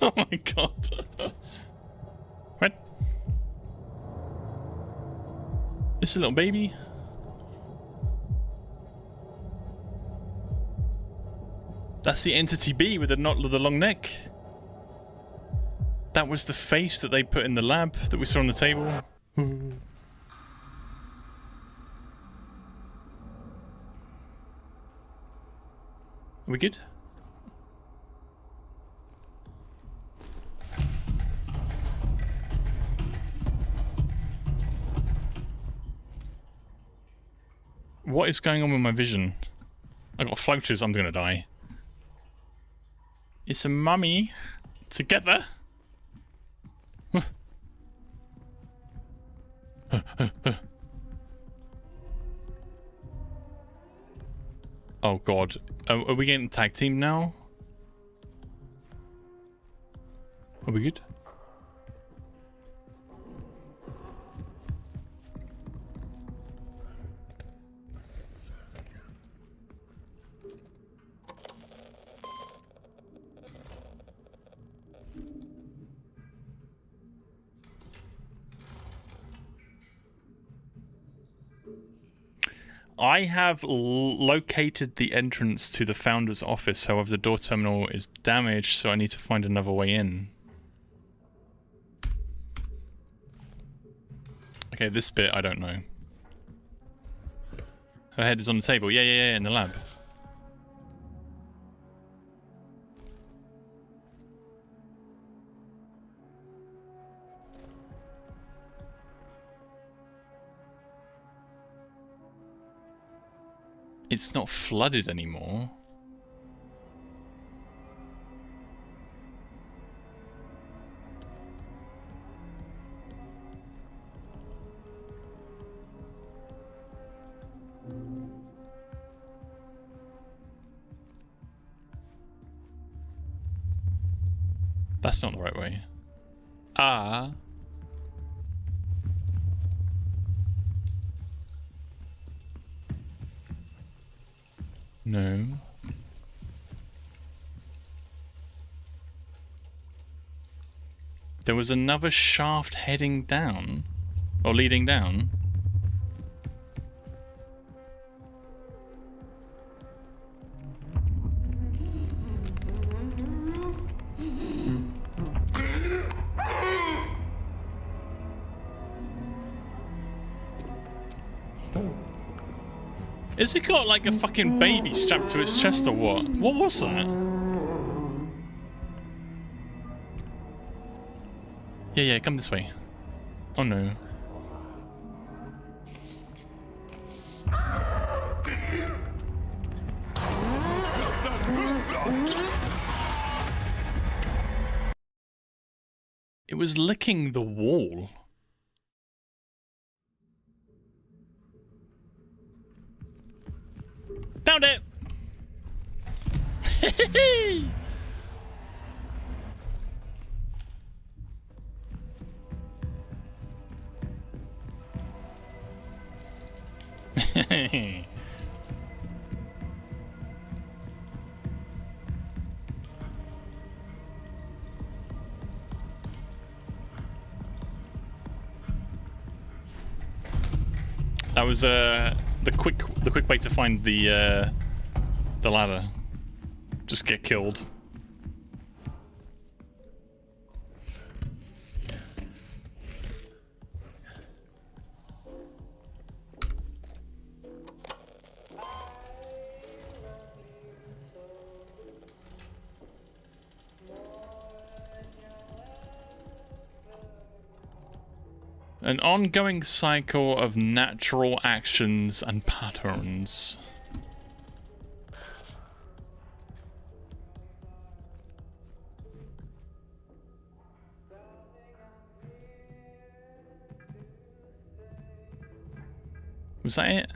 Oh my god. What? This a little baby? That's the entity B with the long neck. That was the face that they put in the lab that we saw on the table. Are we good? What is going on with my vision? I got floaters, I'm gonna die. It's a mummy. Together. Oh god. Are we getting tag team now? Are we good? I have located the entrance to the founder's office, however the door terminal is damaged, so I need to find another way in. Okay, this bit I don't know. Her head is on the table. Yeah, in the lab. It's not flooded anymore. That's not the right way. Ah. No. There was another shaft heading down. Or leading down. Is it got like a fucking baby strapped to its chest or what? What was that? Yeah, come this way. Oh no. It was licking the wall. Found it! That was the quick way to find the ladder. Just get killed. An ongoing cycle of natural actions and patterns. Was that it?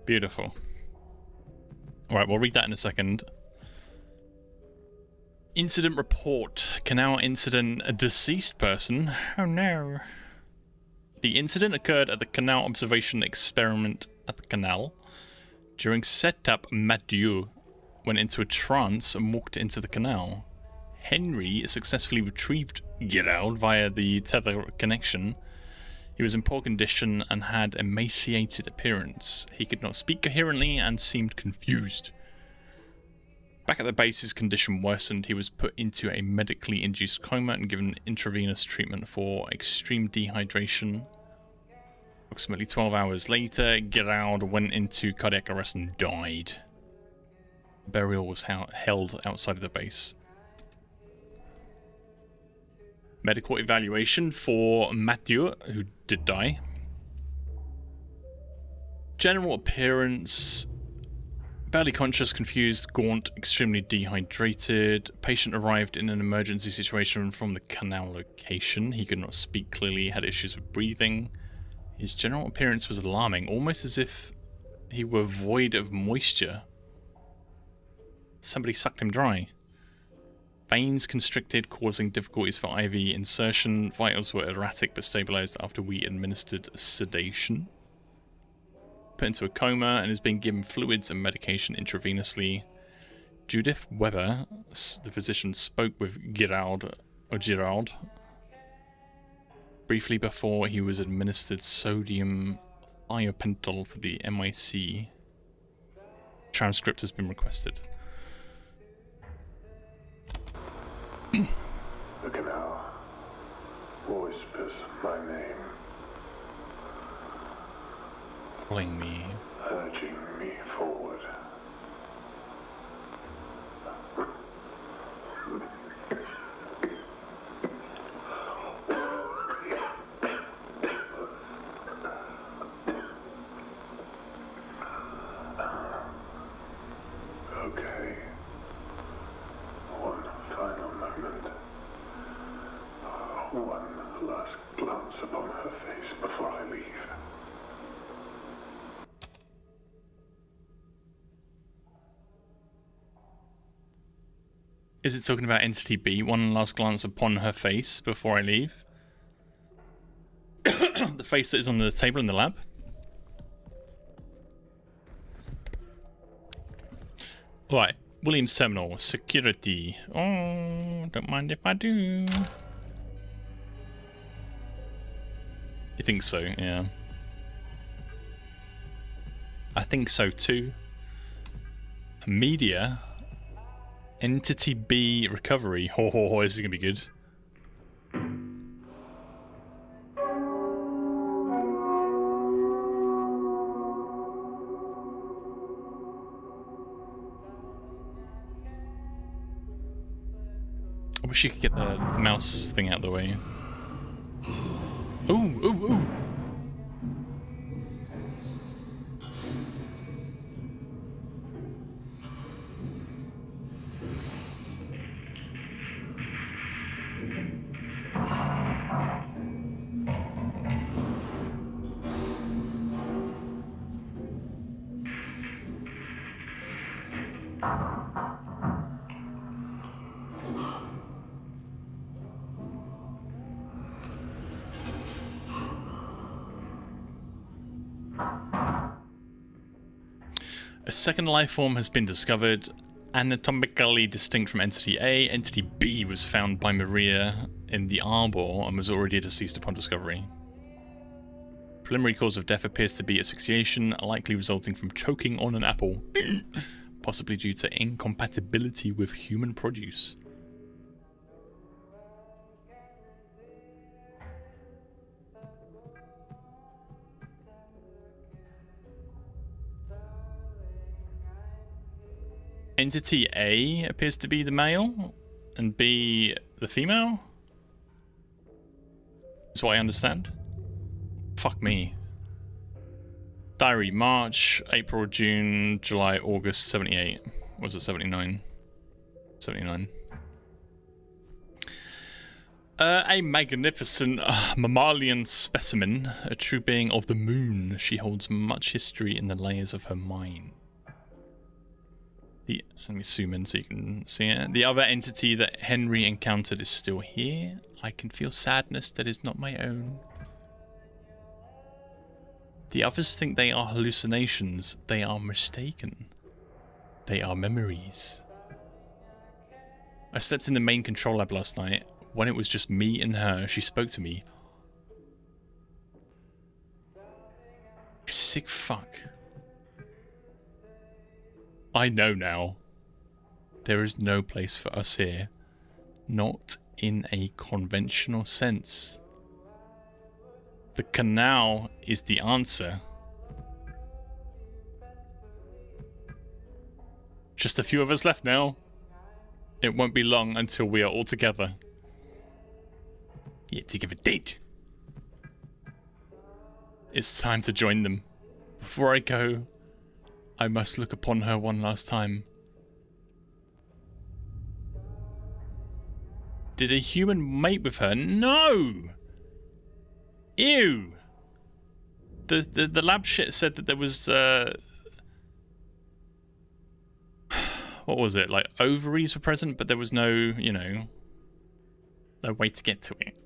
Beautiful. Alright, we'll read that in a second. Incident report. Canal incident. A deceased person. Oh no. The incident occurred at the Canal observation experiment at the Canal. During setup, Mathieu went into a trance and walked into the canal. Henry successfully retrieved Gerald via the tether connection. He was in poor condition and had emaciated appearance. He could not speak coherently and seemed confused. Back at the base, his condition worsened. He was put into a medically induced coma and given intravenous treatment for extreme dehydration. Approximately 12 hours later, Gerald went into cardiac arrest and died. Burial was held outside of the base. Medical evaluation for Mathieu, who did die. General appearance: barely conscious, confused, gaunt, extremely dehydrated. Patient arrived in an emergency situation from the Canal location. He could not speak clearly, had issues with breathing. His general appearance was alarming, almost as if he were void of moisture. Somebody sucked him dry. Veins constricted, causing difficulties for IV insertion. Vitals were erratic but stabilized after we administered sedation. Put into a coma and is being given fluids and medication intravenously. Judith Weber, the physician, spoke with Gerald briefly before he was administered sodium thiopental for the MIC. Transcript has been requested. The canal whispers my name, Calling me. urging me forward. Okay. One final moment. One last glance upon her face before I leave. Is it talking about Entity B? One last glance upon her face before I leave. The face that is on the table in the lab. Right, Williams Terminal, security. Oh, don't mind if I do. You think so? Yeah. I think so too. Media. Entity B recovery. Ho ho ho, this is gonna be good. I wish you could get the mouse thing out of the way. Ooh, ooh, ooh. A second life form has been discovered, anatomically distinct from Entity A. Entity B was found by Maria in the Arbor and was already deceased upon discovery. Preliminary cause of death appears to be asphyxiation, likely resulting from choking on an apple, possibly due to incompatibility with human produce. Entity A appears to be the male, and B the female? That's what I understand. Fuck me. Diary, March, April, June, July, August, 78. Was it 79? 79. A magnificent mammalian specimen, a true being of the moon. She holds much history in the layers of her mind. Let me zoom in so you can see it. The other entity that Henry encountered is still here. I can feel sadness that is not my own. The others think they are hallucinations. They are mistaken. They are memories. I slept in the main control lab last night. When it was just me and her, she spoke to me. You sick fuck. I know now. There is no place for us here. Not in a conventional sense. The canal is the answer. Just a few of us left now. It won't be long until we are all together. Yet to give a date. It's time to join them. Before I go, I must look upon her one last time. Did a human mate with her? No! Ew! The lab shit said that there was, what was it? Like, ovaries were present, but there was no, you know, no way to get to it.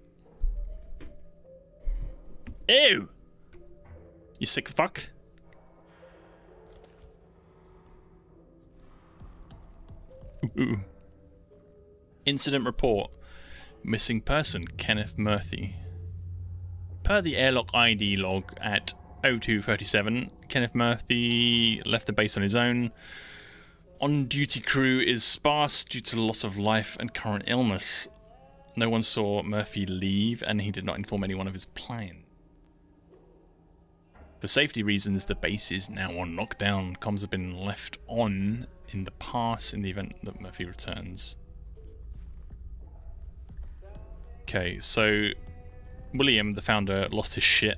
Ew! You sick fuck. Ooh. Incident report. Missing person, Kenneth Murphy. Per the airlock ID log at 0237, Kenneth Murphy left the base on his own. On-duty crew is sparse due to loss of life and current illness. No one saw Murphy leave, and he did not inform anyone of his plan. For safety reasons, the base is now on lockdown. Comms have been left on in the past in the event that Murphy returns. Okay, so William, the founder, lost his shit.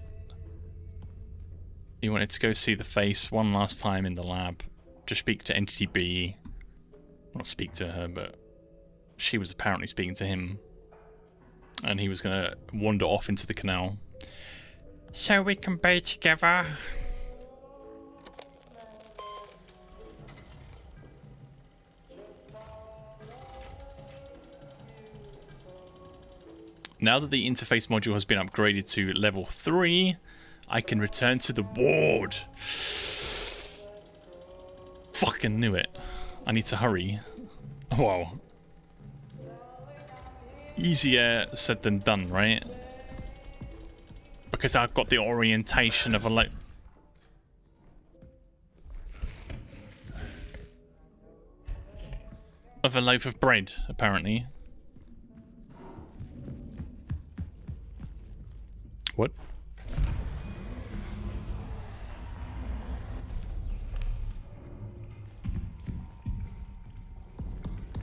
He wanted to go see the face one last time in the lab. To speak to Entity B. Not speak to her, but she was apparently speaking to him. And he was going to wander off into the canal. So we can be together. Now that the interface module has been upgraded to level 3, I can return to the ward. Fucking knew it. I need to hurry. Wow. Easier said than done, right? Because I've got the orientation of a loaf of bread, apparently. What?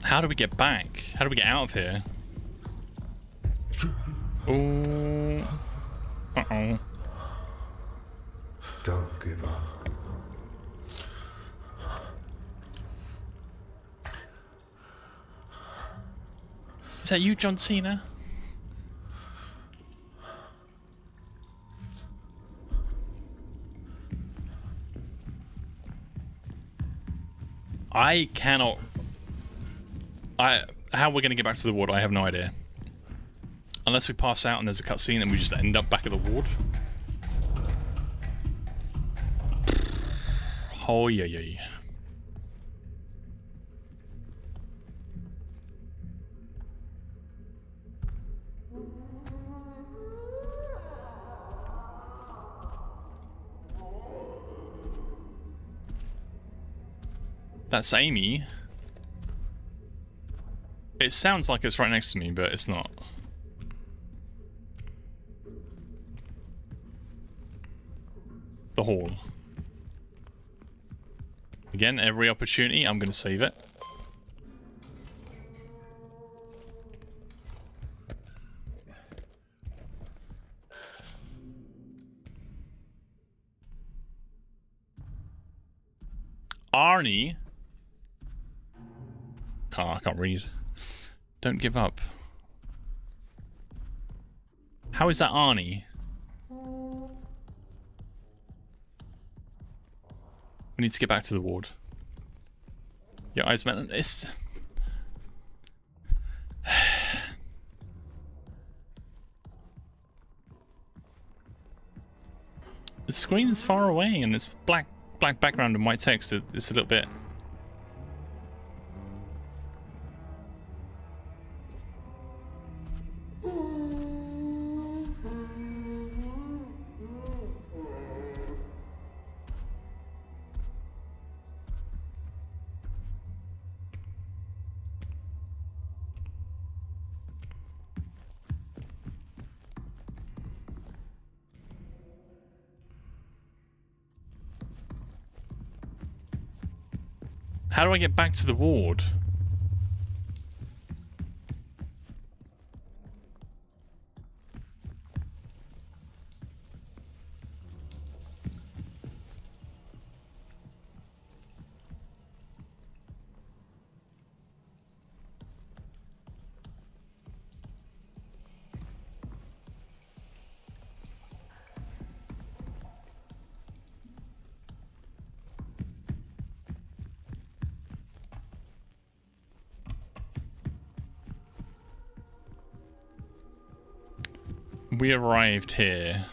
How do we get back? How do we get out of here? Oh. Uh-oh. Don't give up. Is that you, John Cena? I cannot... How we're going to get back to the ward, I have no idea. Unless we pass out and there's a cutscene and we just end up back at the ward. Oh, yeah, yeah. That's Amy. It sounds like it's right next to me, but it's not. The hall. Again, every opportunity, I'm going to save it. Arnie. I can't read. Don't give up. How is that Arnie? We need to get back to the ward. Your eyes met. It's... The screen is far away and it's black background and white text. It's a little bit... How do I get back to the ward? We arrived here.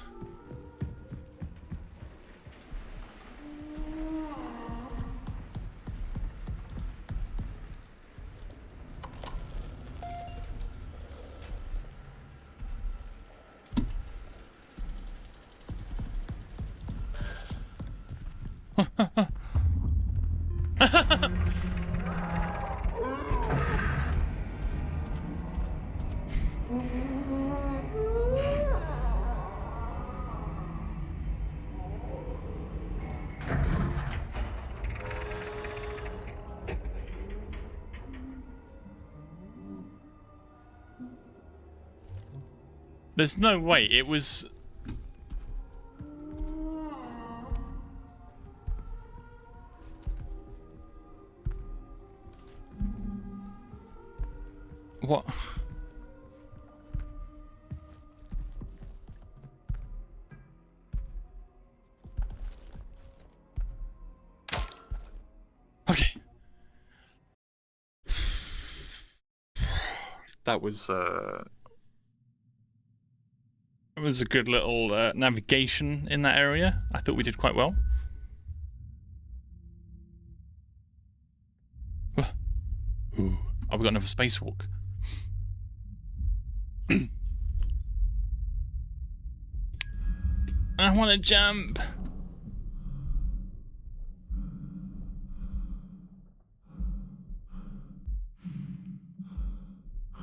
There's no way it was... What? Okay. That was, it was a good little navigation in that area. I thought we did quite well. Ooh. Oh, we got another spacewalk. I want to jump.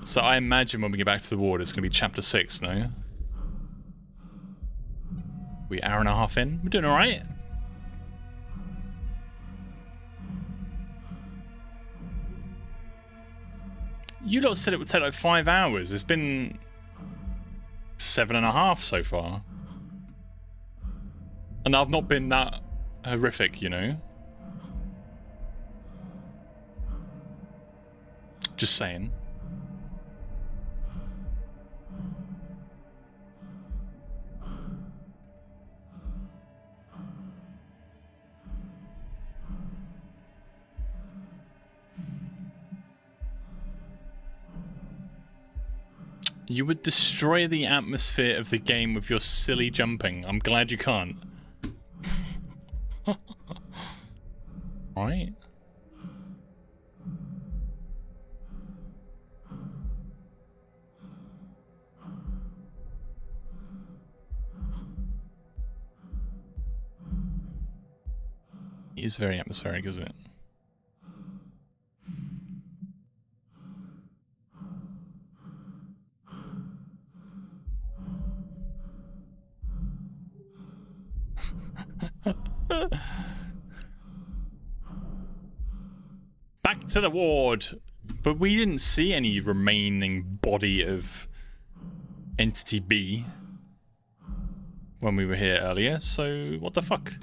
So I imagine when we get back to the ward, it's going to be chapter 6, no? We're hour and a half in. We're doing all right. You lot said it would take like 5 hours. It's been 7.5 so far. And I've not been that horrific, you know? Just saying. You would destroy the atmosphere of the game with your silly jumping. I'm glad you can't. Right? It is very atmospheric, isn't it? Back to the ward! But we didn't see any remaining body of Entity B when we were here earlier, so what the fuck?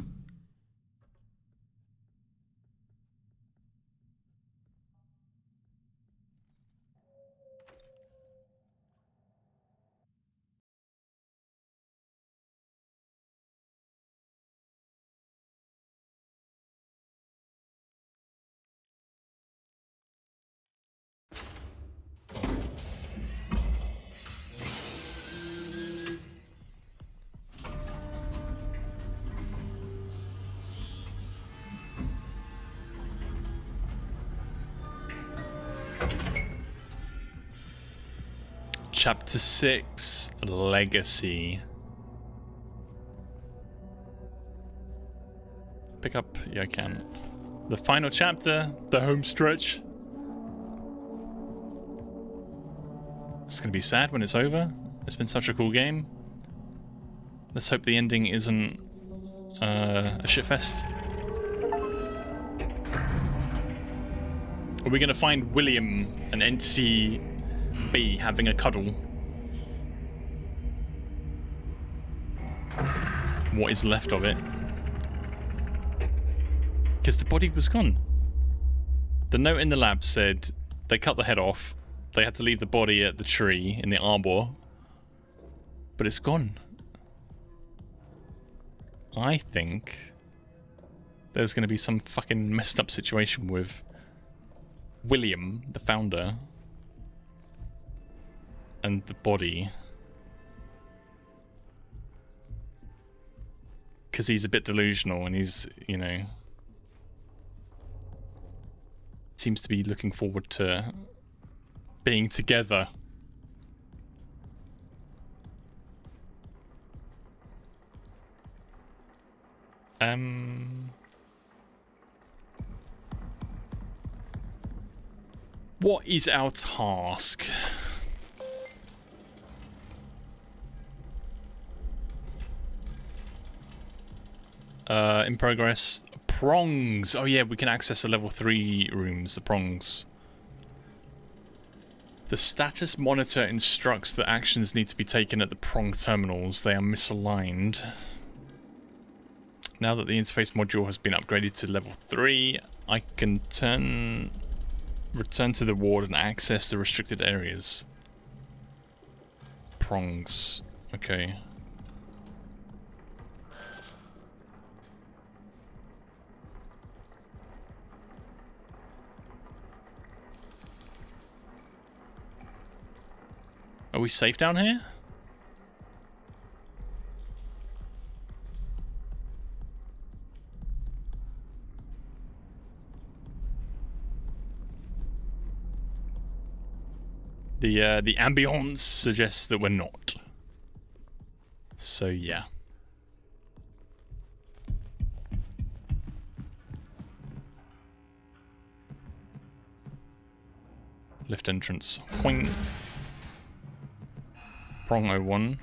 Chapter 6, Legacy. Pick up, yeah I can. The final chapter, the home stretch. It's gonna be sad when it's over. It's been such a cool game. Let's hope the ending isn't a shitfest. Are we gonna find William, an entity B, having a cuddle? What is left of it? Because the body was gone. The note in the lab said they cut the head off. They had to leave the body at the tree in the arbor. But it's gone. I think there's going to be some fucking messed up situation with William, the founder, and the body. because he's a bit delusional and he's, you know, seems to be looking forward to being together. What is our task? In progress. Prongs. Oh yeah, we can access the level 3 rooms, the prongs. The status monitor instructs that actions need to be taken at the prong terminals. They are misaligned. Now that the interface module has been upgraded to level 3, I can return to the ward and access the restricted areas. Prongs. Okay. Are we safe down here? The ambience suggests that we're not. So yeah. Lift entrance. Whing. Prong 01.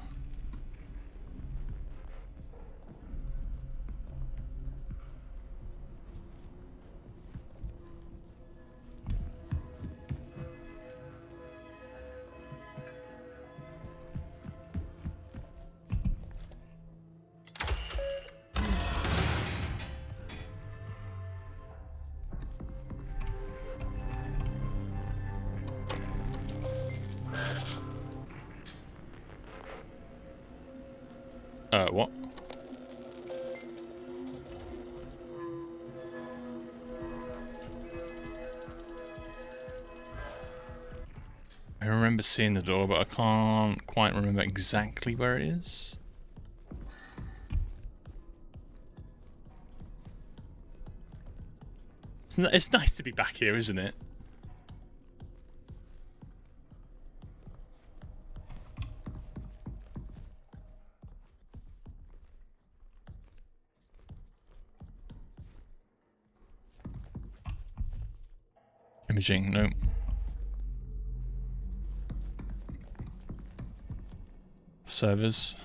What? I remember seeing the door, but I can't quite remember exactly where it is. It's nice to be back here, isn't it? Imaging, no. Servers.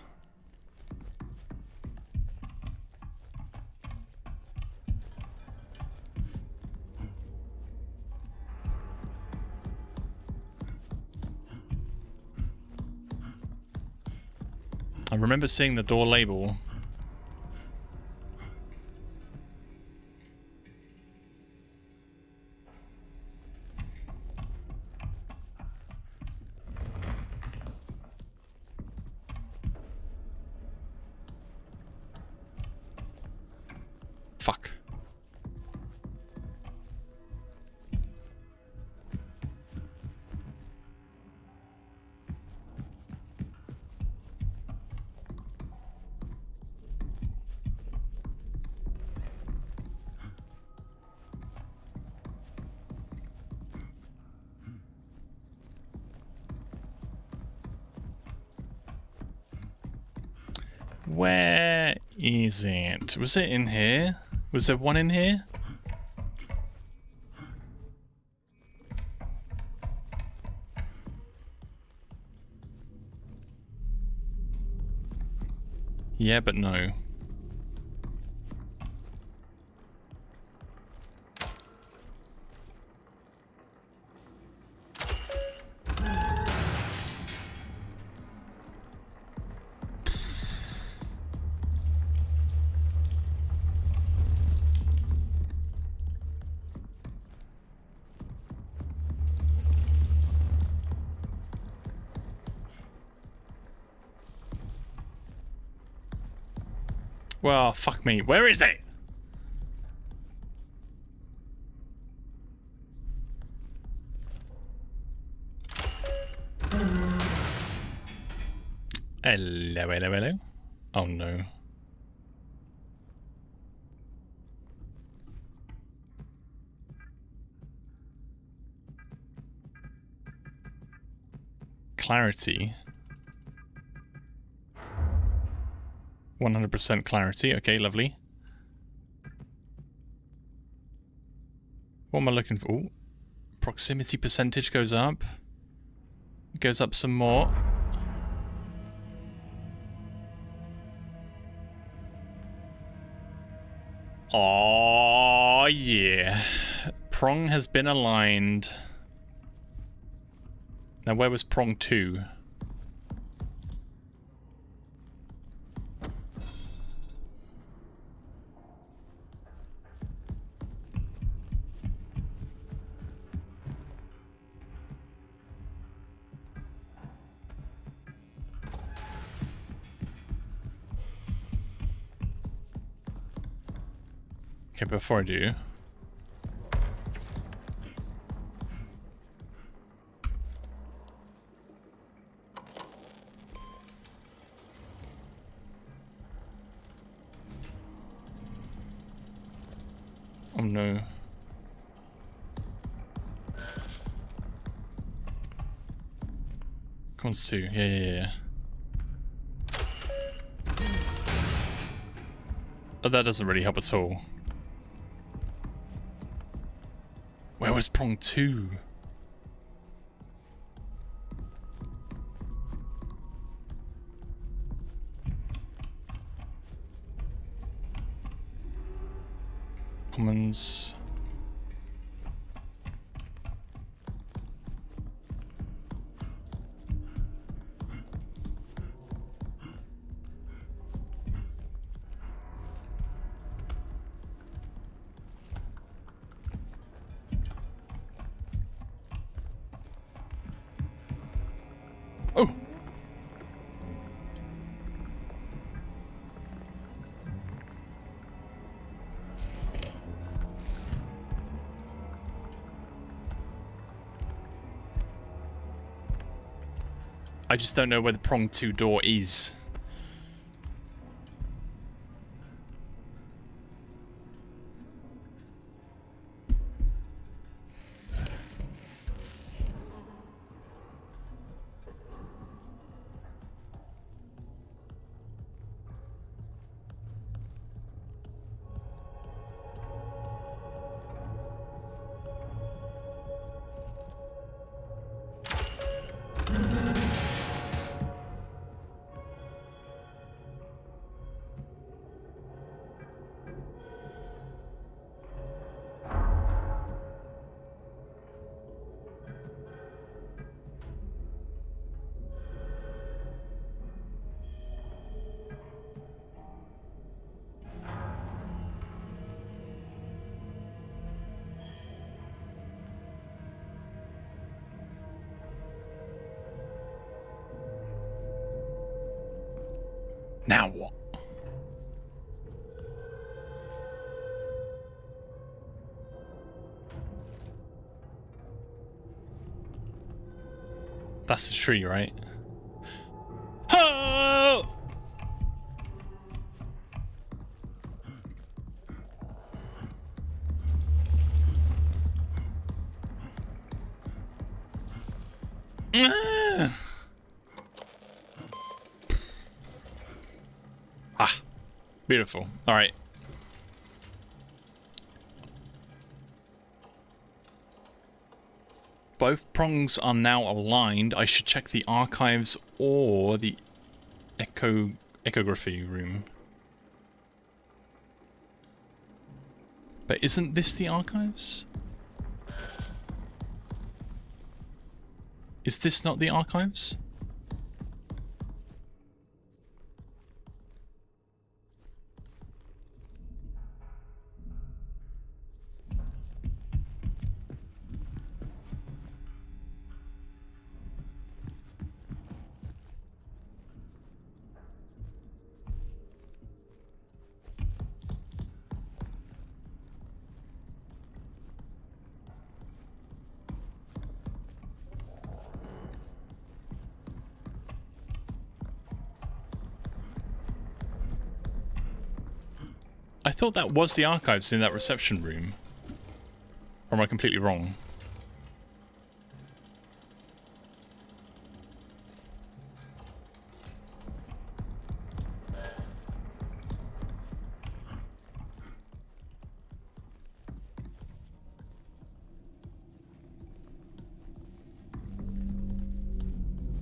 I remember seeing the door label. Fuck. Where is it? Was it in here? Was there one in here? Yeah, but no. Well, fuck me. Where is it? Hello, hello, hello. Oh no. clarity. 100% clarity. Okay, lovely. What am I looking for? Ooh. Proximity percentage goes up. It goes up some more. Oh yeah. Prong has been aligned. Now where was prong 2? Okay, before I do... Oh no. Cons 2, yeah. Oh, that doesn't really help at all. Where was prong 2? Commons. Oh! I just don't know where the prong 2 door is. Now what? That's the tree, right? Oh! Ah, beautiful. All right. Both prongs are now aligned. I should check the archives or the echography room. But isn't this the archives? Is this not the archives? I thought that was the archives in that reception room. Or am I completely wrong?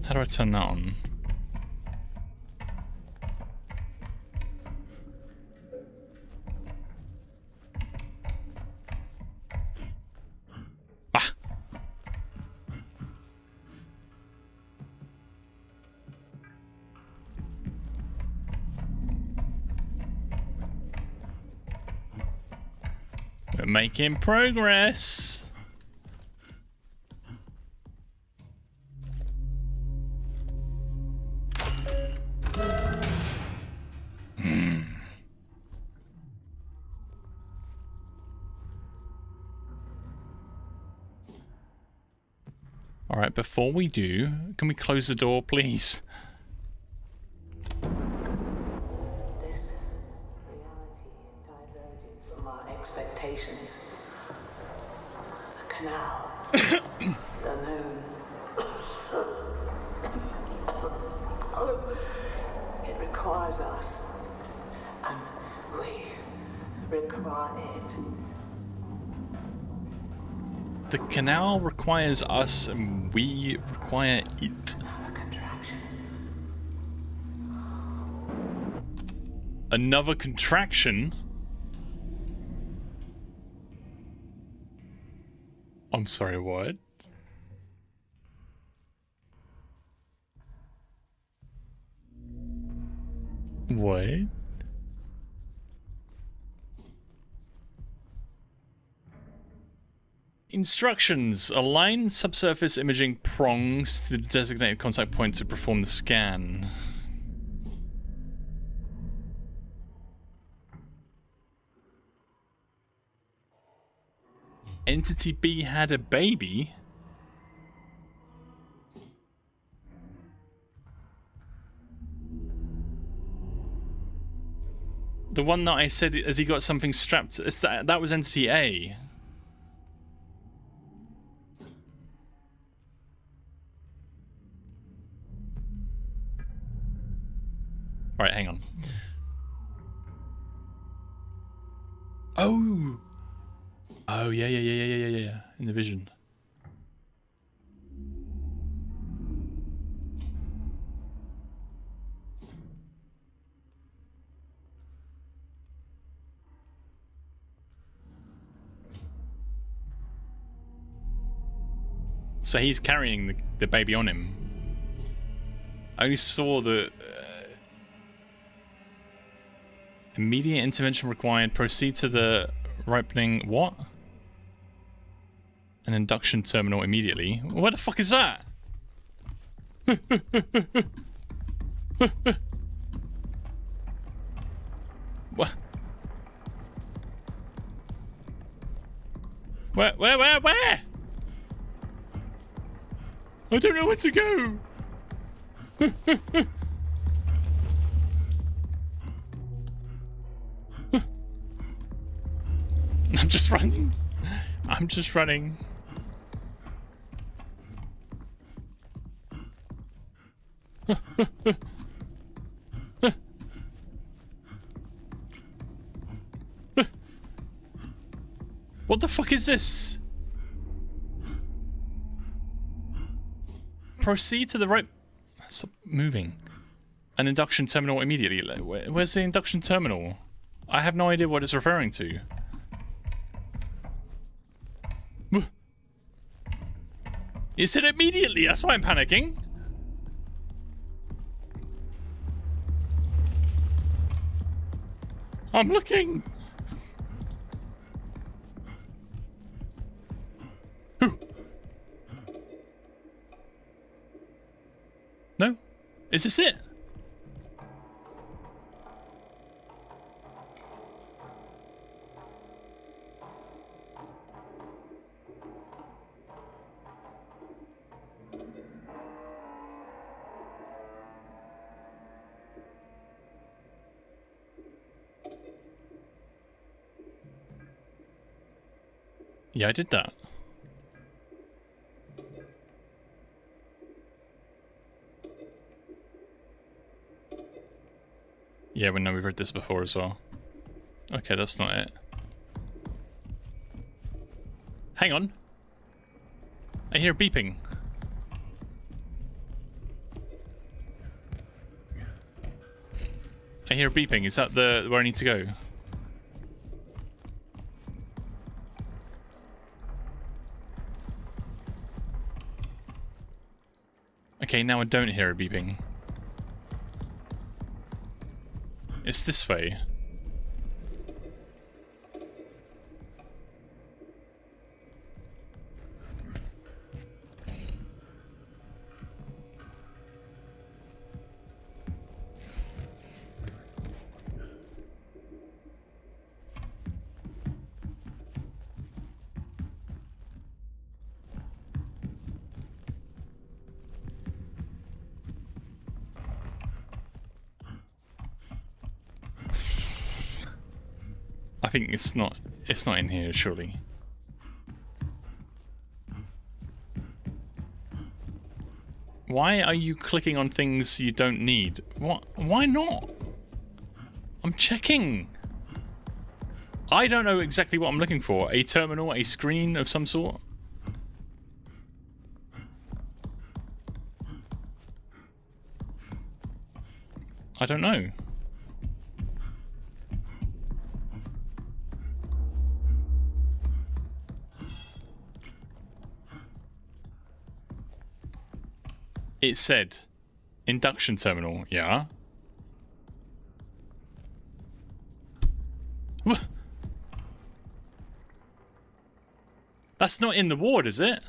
How do I turn that on? Ah! We're making progress. All right, before we do, can we close the door, please? This reality diverges from our expectations. The canal, the moon. It requires us, and we require it. The canal requires us, and we require it. A contraction. Another contraction? I'm sorry, what? What? Instructions. Align subsurface imaging prongs to the designated contact point to perform the scan. Entity B had a baby? The one that I said, has he got something strapped? That was Entity A. Right, hang on. Oh! Oh, yeah. In the vision. So he's carrying the baby on him. I only saw the... immediate intervention required. Proceed to the ripening... What? An induction terminal immediately. What the fuck is that? What? Where? I don't know where to go. I'm just running. What the fuck is this? Proceed to the right... Stop moving. An induction terminal immediately. Where's the induction terminal? I have no idea what it's referring to. You said immediately, that's why I'm panicking. I'm looking. No? Is this it? Yeah, I did that. Yeah, we know we've read this before as well. Okay, that's not it. Hang on. I hear beeping. I hear a beeping. Is that the where I need to go? Okay, now I don't hear a beeping. It's this way. I think it's not in here, surely. Why are you clicking on things you don't need? What? Why not? I'm checking. I don't know exactly what I'm looking for. A terminal, a screen of some sort? I don't know. It said induction terminal, yeah. That's not in the ward, is it?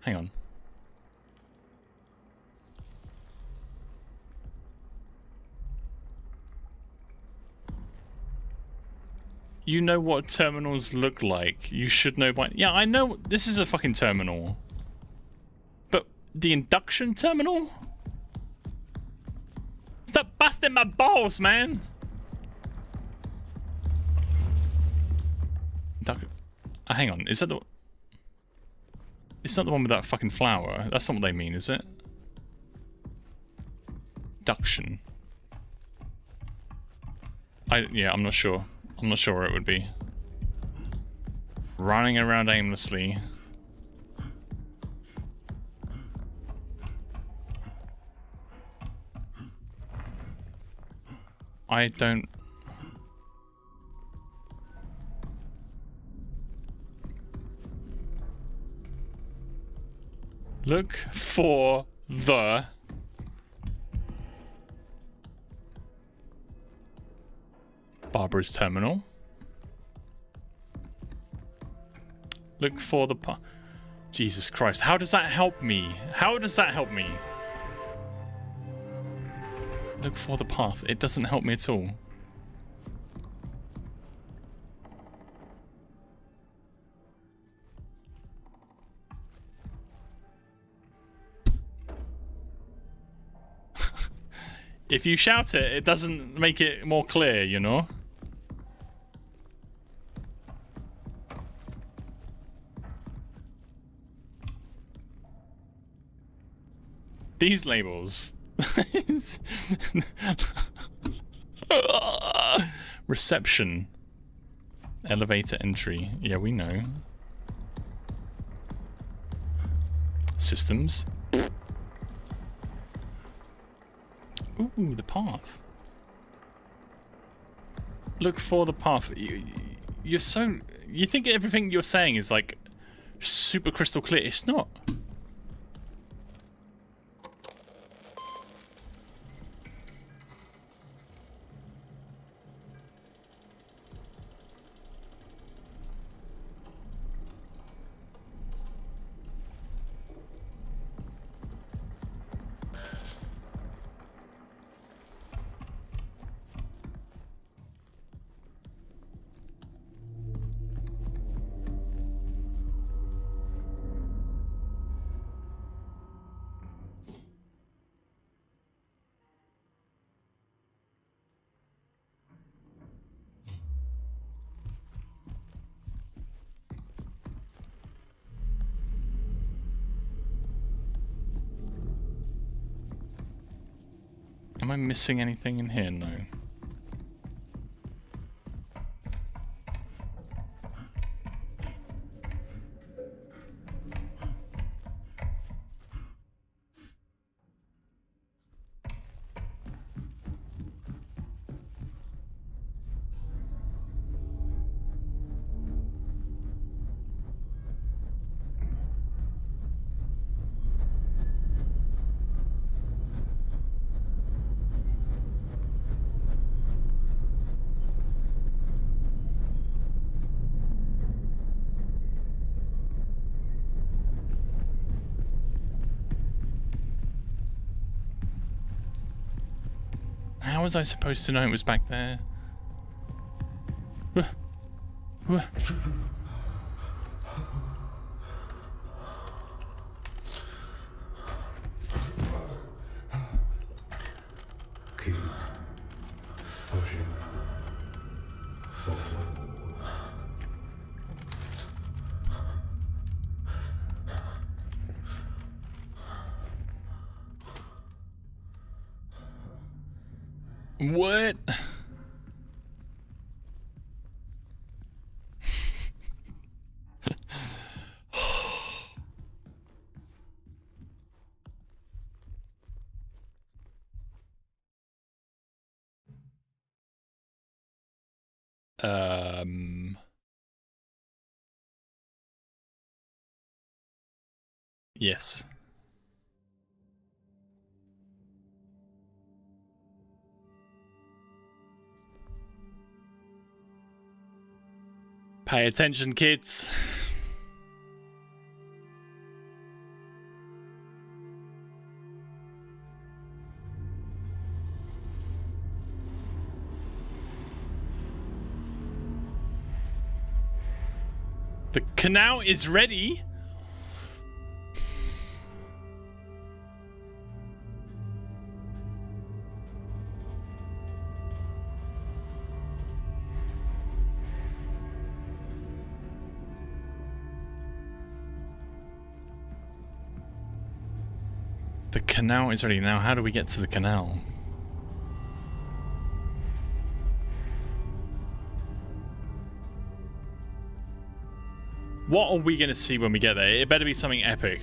Hang on. You know what terminals look like. You should know by... Yeah, I know this is a fucking terminal. But the induction terminal? Stop busting my balls, man! Hang on, is that the... It's not the one with that fucking flower. That's not what they mean, is it? Induction. Yeah, I'm not sure. I'm not sure where it would be. Running around aimlessly. I don't... Look for the... Barbara's terminal. Look for the Jesus Christ, how does that help me? How does that help me? Look for the path. It doesn't help me at all. If you shout it, it doesn't make it more clear, you know? These labels. Reception. Elevator entry. Yeah, we know. Systems. Ooh, the path. Look for the path. You're so... You think everything you're saying is like super crystal clear. It's not. Am I missing anything in here? No. How was I supposed to know it was back there? Keep pushing forward. What? Yes. Pay attention, kids. The canal is ready. The canal is ready. Now, how do we get to the canal? What are we going to see when we get there? It better be something epic.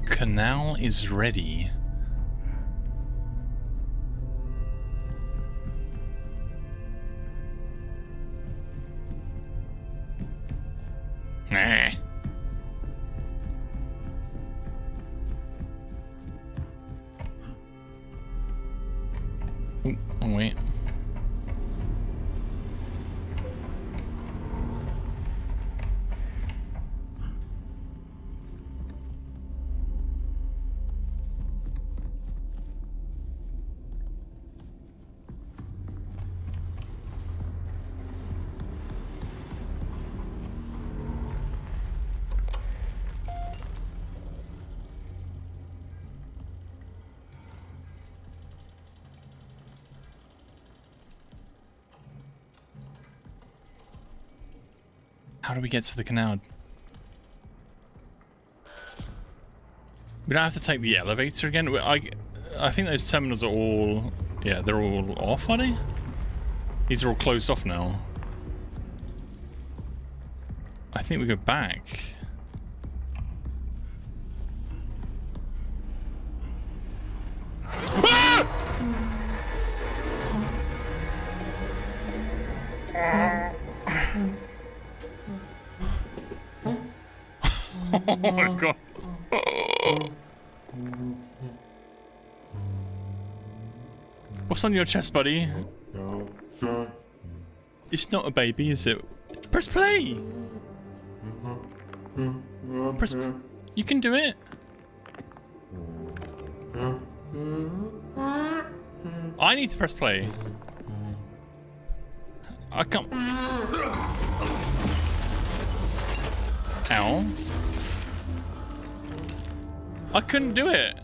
Canal is ready. Nah. Oh, wait. How do we get to the canal? We don't have to take the elevator again? I think those terminals are all... Yeah, they're all off, are they? These are all closed off now. I think we go back. Ah! Oh my god. What's on your chest, buddy? It's not a baby, is it? Press play! Press... You can do it. I need to press play. I can't... Ow. I couldn't do it.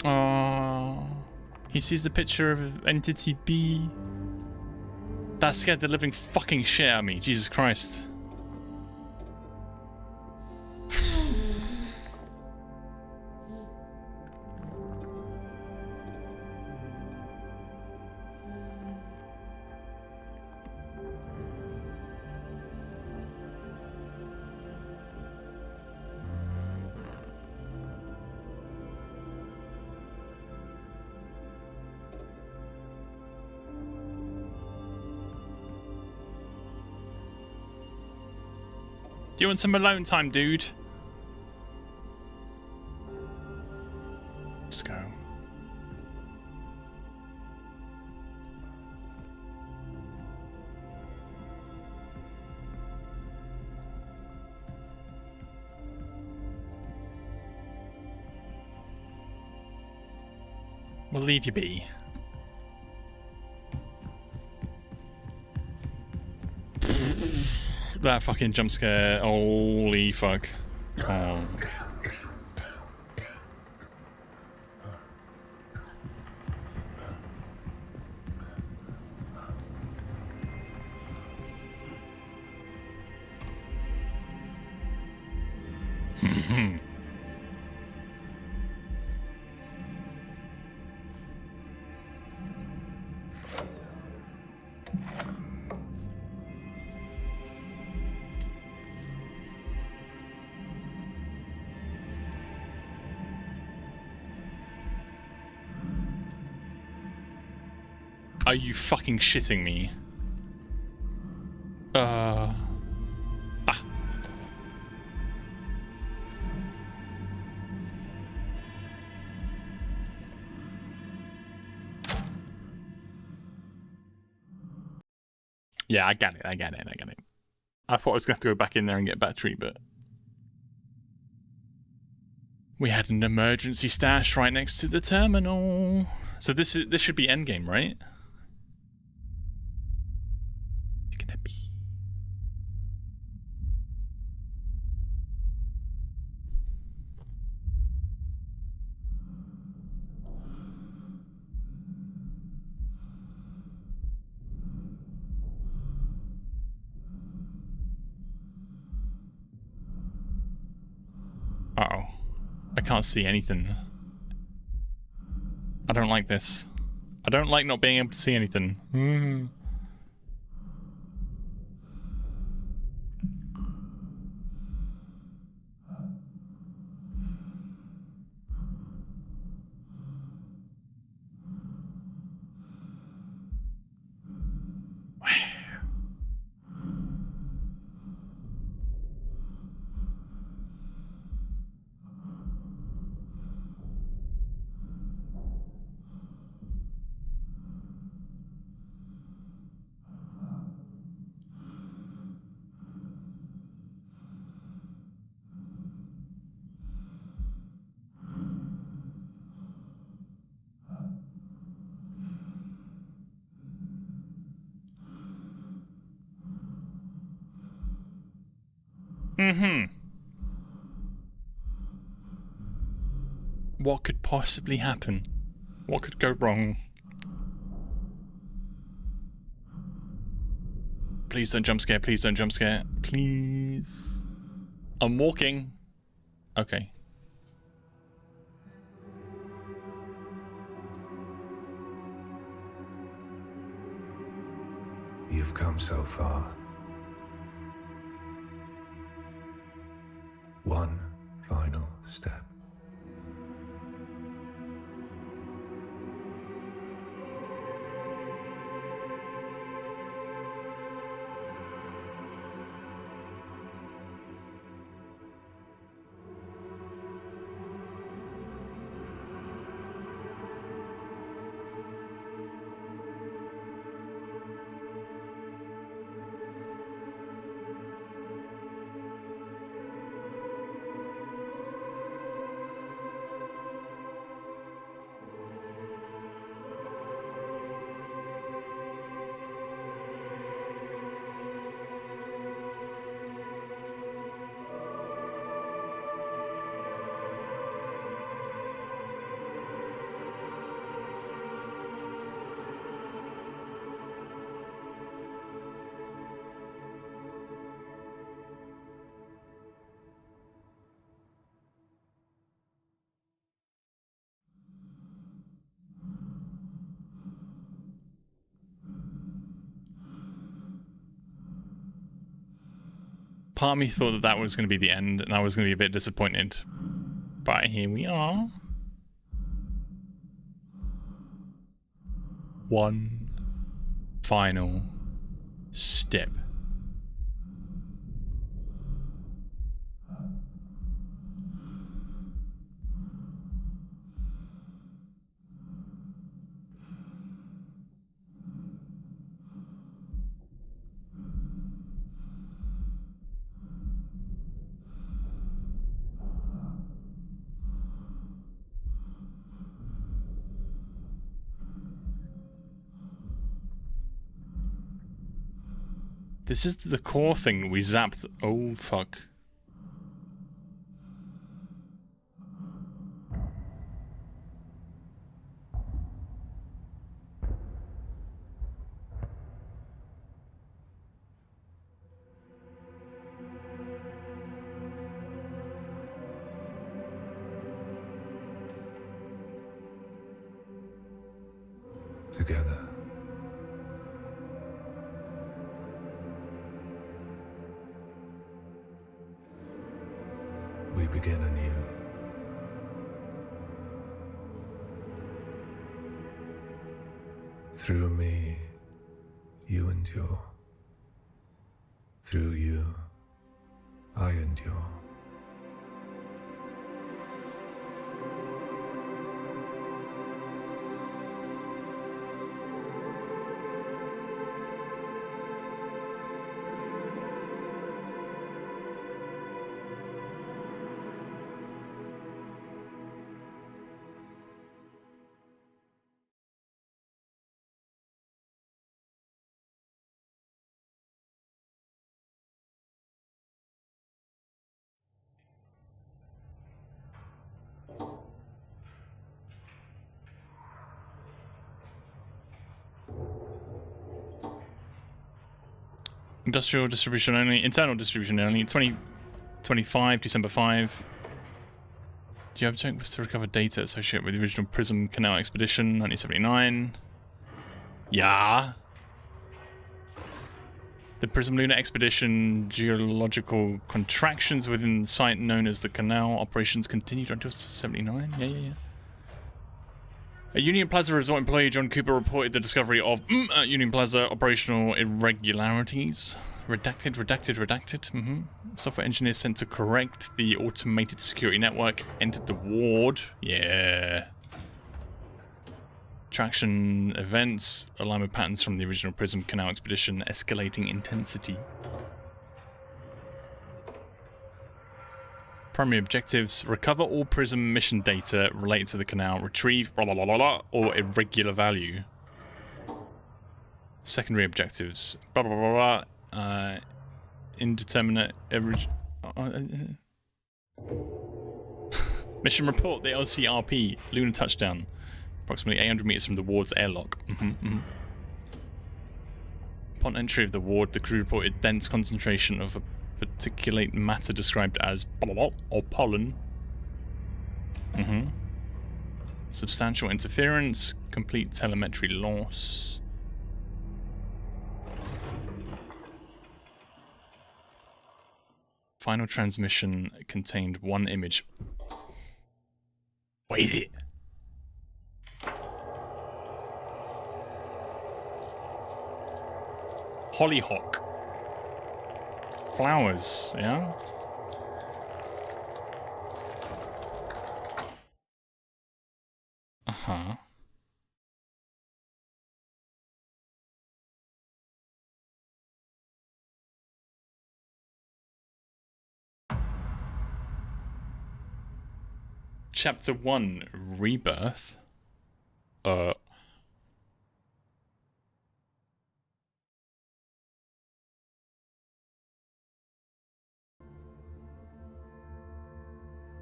Oh, he sees the picture of Entity B. That scared the living fucking shit out of me. Jesus Christ. Do you want some alone time, dude? Let's go. We'll leave you be. That fucking jump scare. Holy fuck. Oh. Are you fucking shitting me? Ah. Yeah, I get it. I thought I was going to have to go back in there and get battery, but... We had an emergency stash right next to the terminal. So this should be endgame, right? It's gonna be... Uh-oh. I can't see anything. I don't like this. I don't like not being able to see anything. What could possibly happen? What could go wrong? Please don't jump scare, please don't jump scare. Please. I'm walking. Okay. You've come so far. One final step. Part of me thought that was going to be the end, and I was going to be a bit disappointed. But here we are. One final step. This is the core thing we zapped. Oh, fuck. Together. We begin anew. Through me, you endure. Through you, I endure. Industrial distribution only, internal distribution only, 2025, December 5. The object was to recover data associated with the original Prism Canal expedition, 1979. Yeah. The Prism Lunar expedition, geological contractions within the site known as the Canal operations continued until 79. Yeah. A Union Plaza Resort employee, John Cooper, reported the discovery of at Union Plaza operational irregularities. Redacted. Software engineers sent to correct the automated security network entered the ward. Yeah. Traction events, alignment patterns from the original Prism Canal expedition, escalating intensity. Primary objectives: recover all Prism mission data related to the canal, retrieve blah blah blah blah, blah or irregular value. Secondary objectives: blah blah blah blah, indeterminate mission report: the LCRP lunar touchdown, approximately 800 meters from the ward's airlock. Upon entry of the ward, the crew reported dense concentration of a particulate matter described as blah, blah, blah, or pollen. Substantial interference, complete telemetry loss. Final transmission contained one image. What is it? Hollyhock. Flowers, yeah? Uh-huh. Chapter 1, Rebirth.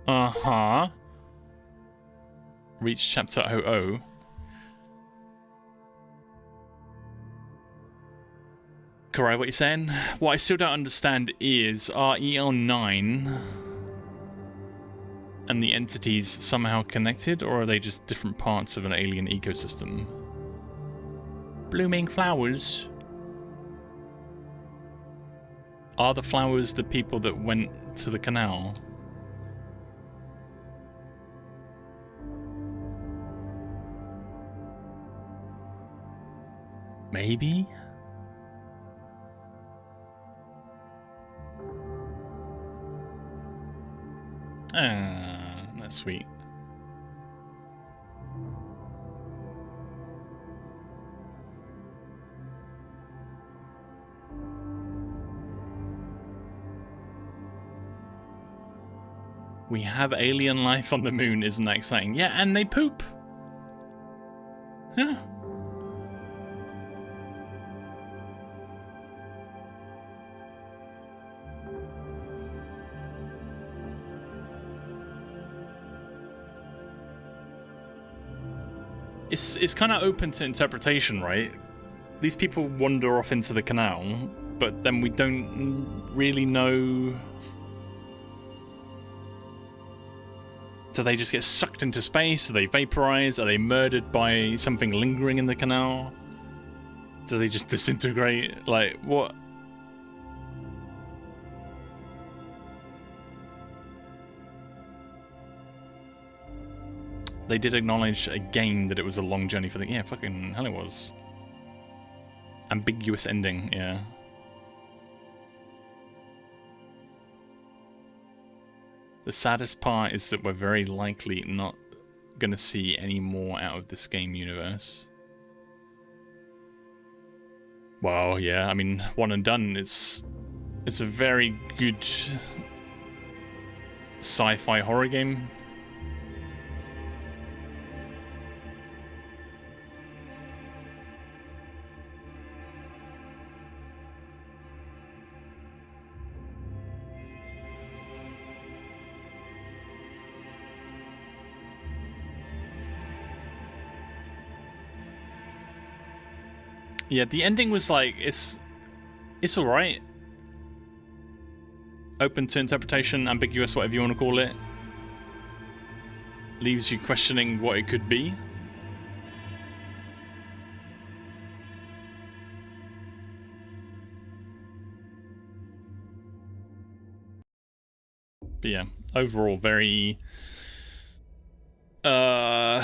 Uh-huh. Reach chapter 00. Correct, what you're saying? What I still don't understand is, are EL9 and the entities somehow connected, or are they just different parts of an alien ecosystem? Blooming flowers. Are the flowers the people that went to the canal? Maybe? Ah, that's sweet. We have alien life on the moon, isn't that exciting? Yeah, and they poop. Yeah. It's kind of open to interpretation, right? These people wander off into the canal, but then we don't really know. Do they just get sucked into space? Do they vaporize? Are they murdered by something lingering in the canal? Do they just disintegrate? Like, what? They did acknowledge again that it was a long journey for the... Yeah, fucking hell it was. Ambiguous ending, yeah. The saddest part is that we're very likely not going to see any more out of this game universe. Well, yeah, I mean, one and done. It's a very good sci-fi horror game. Yeah, the ending was like, it's alright. Open to interpretation, ambiguous, whatever you want to call it. Leaves you questioning what it could be. But yeah, overall very... I'm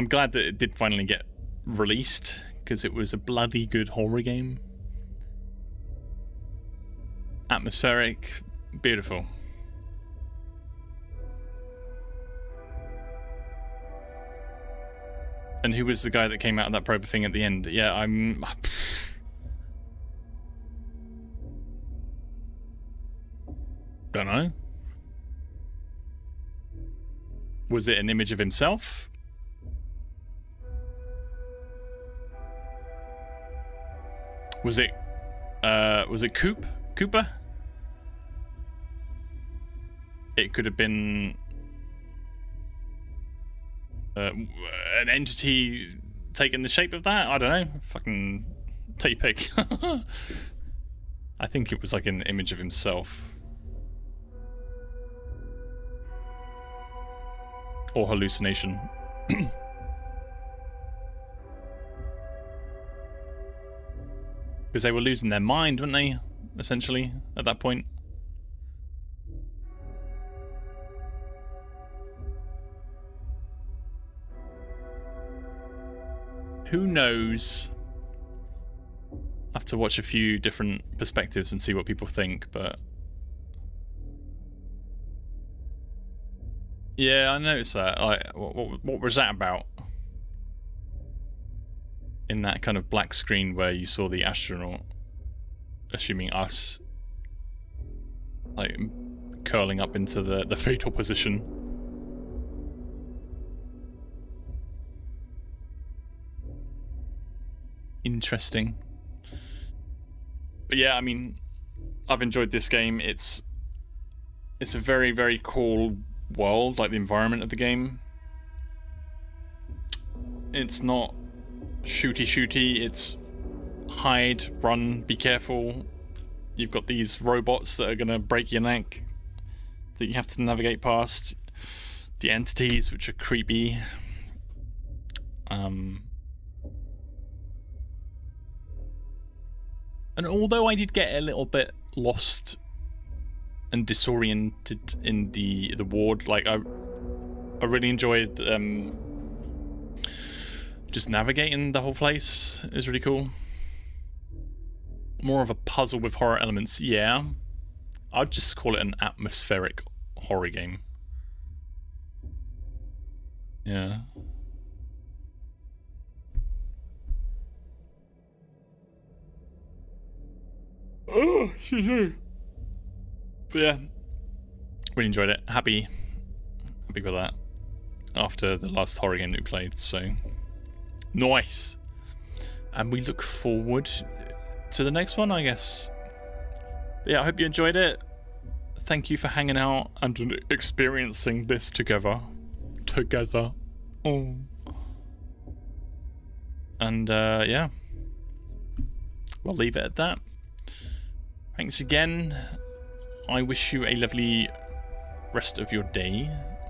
glad that it did finally get released, because it was a bloody good horror game. Atmospheric, beautiful. And who was the guy that came out of that probe thing at the end? Yeah, I'm... Don't know. Was it an image of himself? Was it Cooper? It could have been an entity taking the shape of that. I don't know. Fucking take your pick. I think it was like an image of himself. Or hallucination. Because they were losing their mind, weren't they? Essentially, at that point. Who knows? I have to watch a few different perspectives and see what people think, but... Yeah, I noticed that. Like, what was that about? In that kind of black screen where you saw the astronaut, assuming us, like curling up into the fetal position. Interesting. But yeah, I mean, I've enjoyed this game. It's a very, very cool world, like the environment of the game. It's not shooty, it's hide, run, be careful. You've got these robots that are gonna break your neck that you have to navigate past. The entities, which are creepy. And although I did get a little bit lost and disoriented in the ward, like I really enjoyed just navigating the whole place. It was really cool. More of a puzzle with horror elements, yeah. I'd just call it an atmospheric horror game. Yeah. Oh, shit. But yeah, really enjoyed it. Happy with that. After the last horror game that we played, so nice. And we look forward to the next one, I guess. But yeah, I hope you enjoyed it. Thank you for hanging out and experiencing this together. Oh. And yeah, we'll leave it at that. Thanks again. I wish you a lovely rest of your day,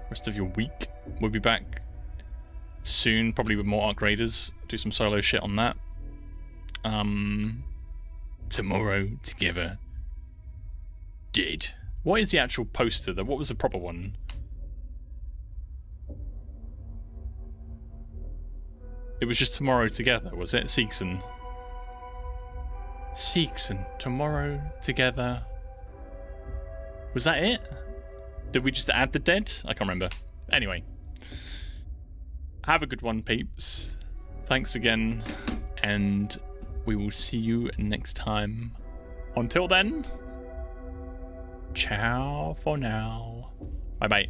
rest of your week. We'll be back soon, probably with more Arc Raiders. Do some solo shit on that. Tomorrow together. Dead. What is the actual poster though? What was the proper one? It was just tomorrow together, was it? Seegson. Seegson. Tomorrow together. Was that it? Did we just add the dead? I can't remember. Anyway. Have a good one, peeps. Thanks again. And we will see you next time. Until then. Ciao for now. Bye bye.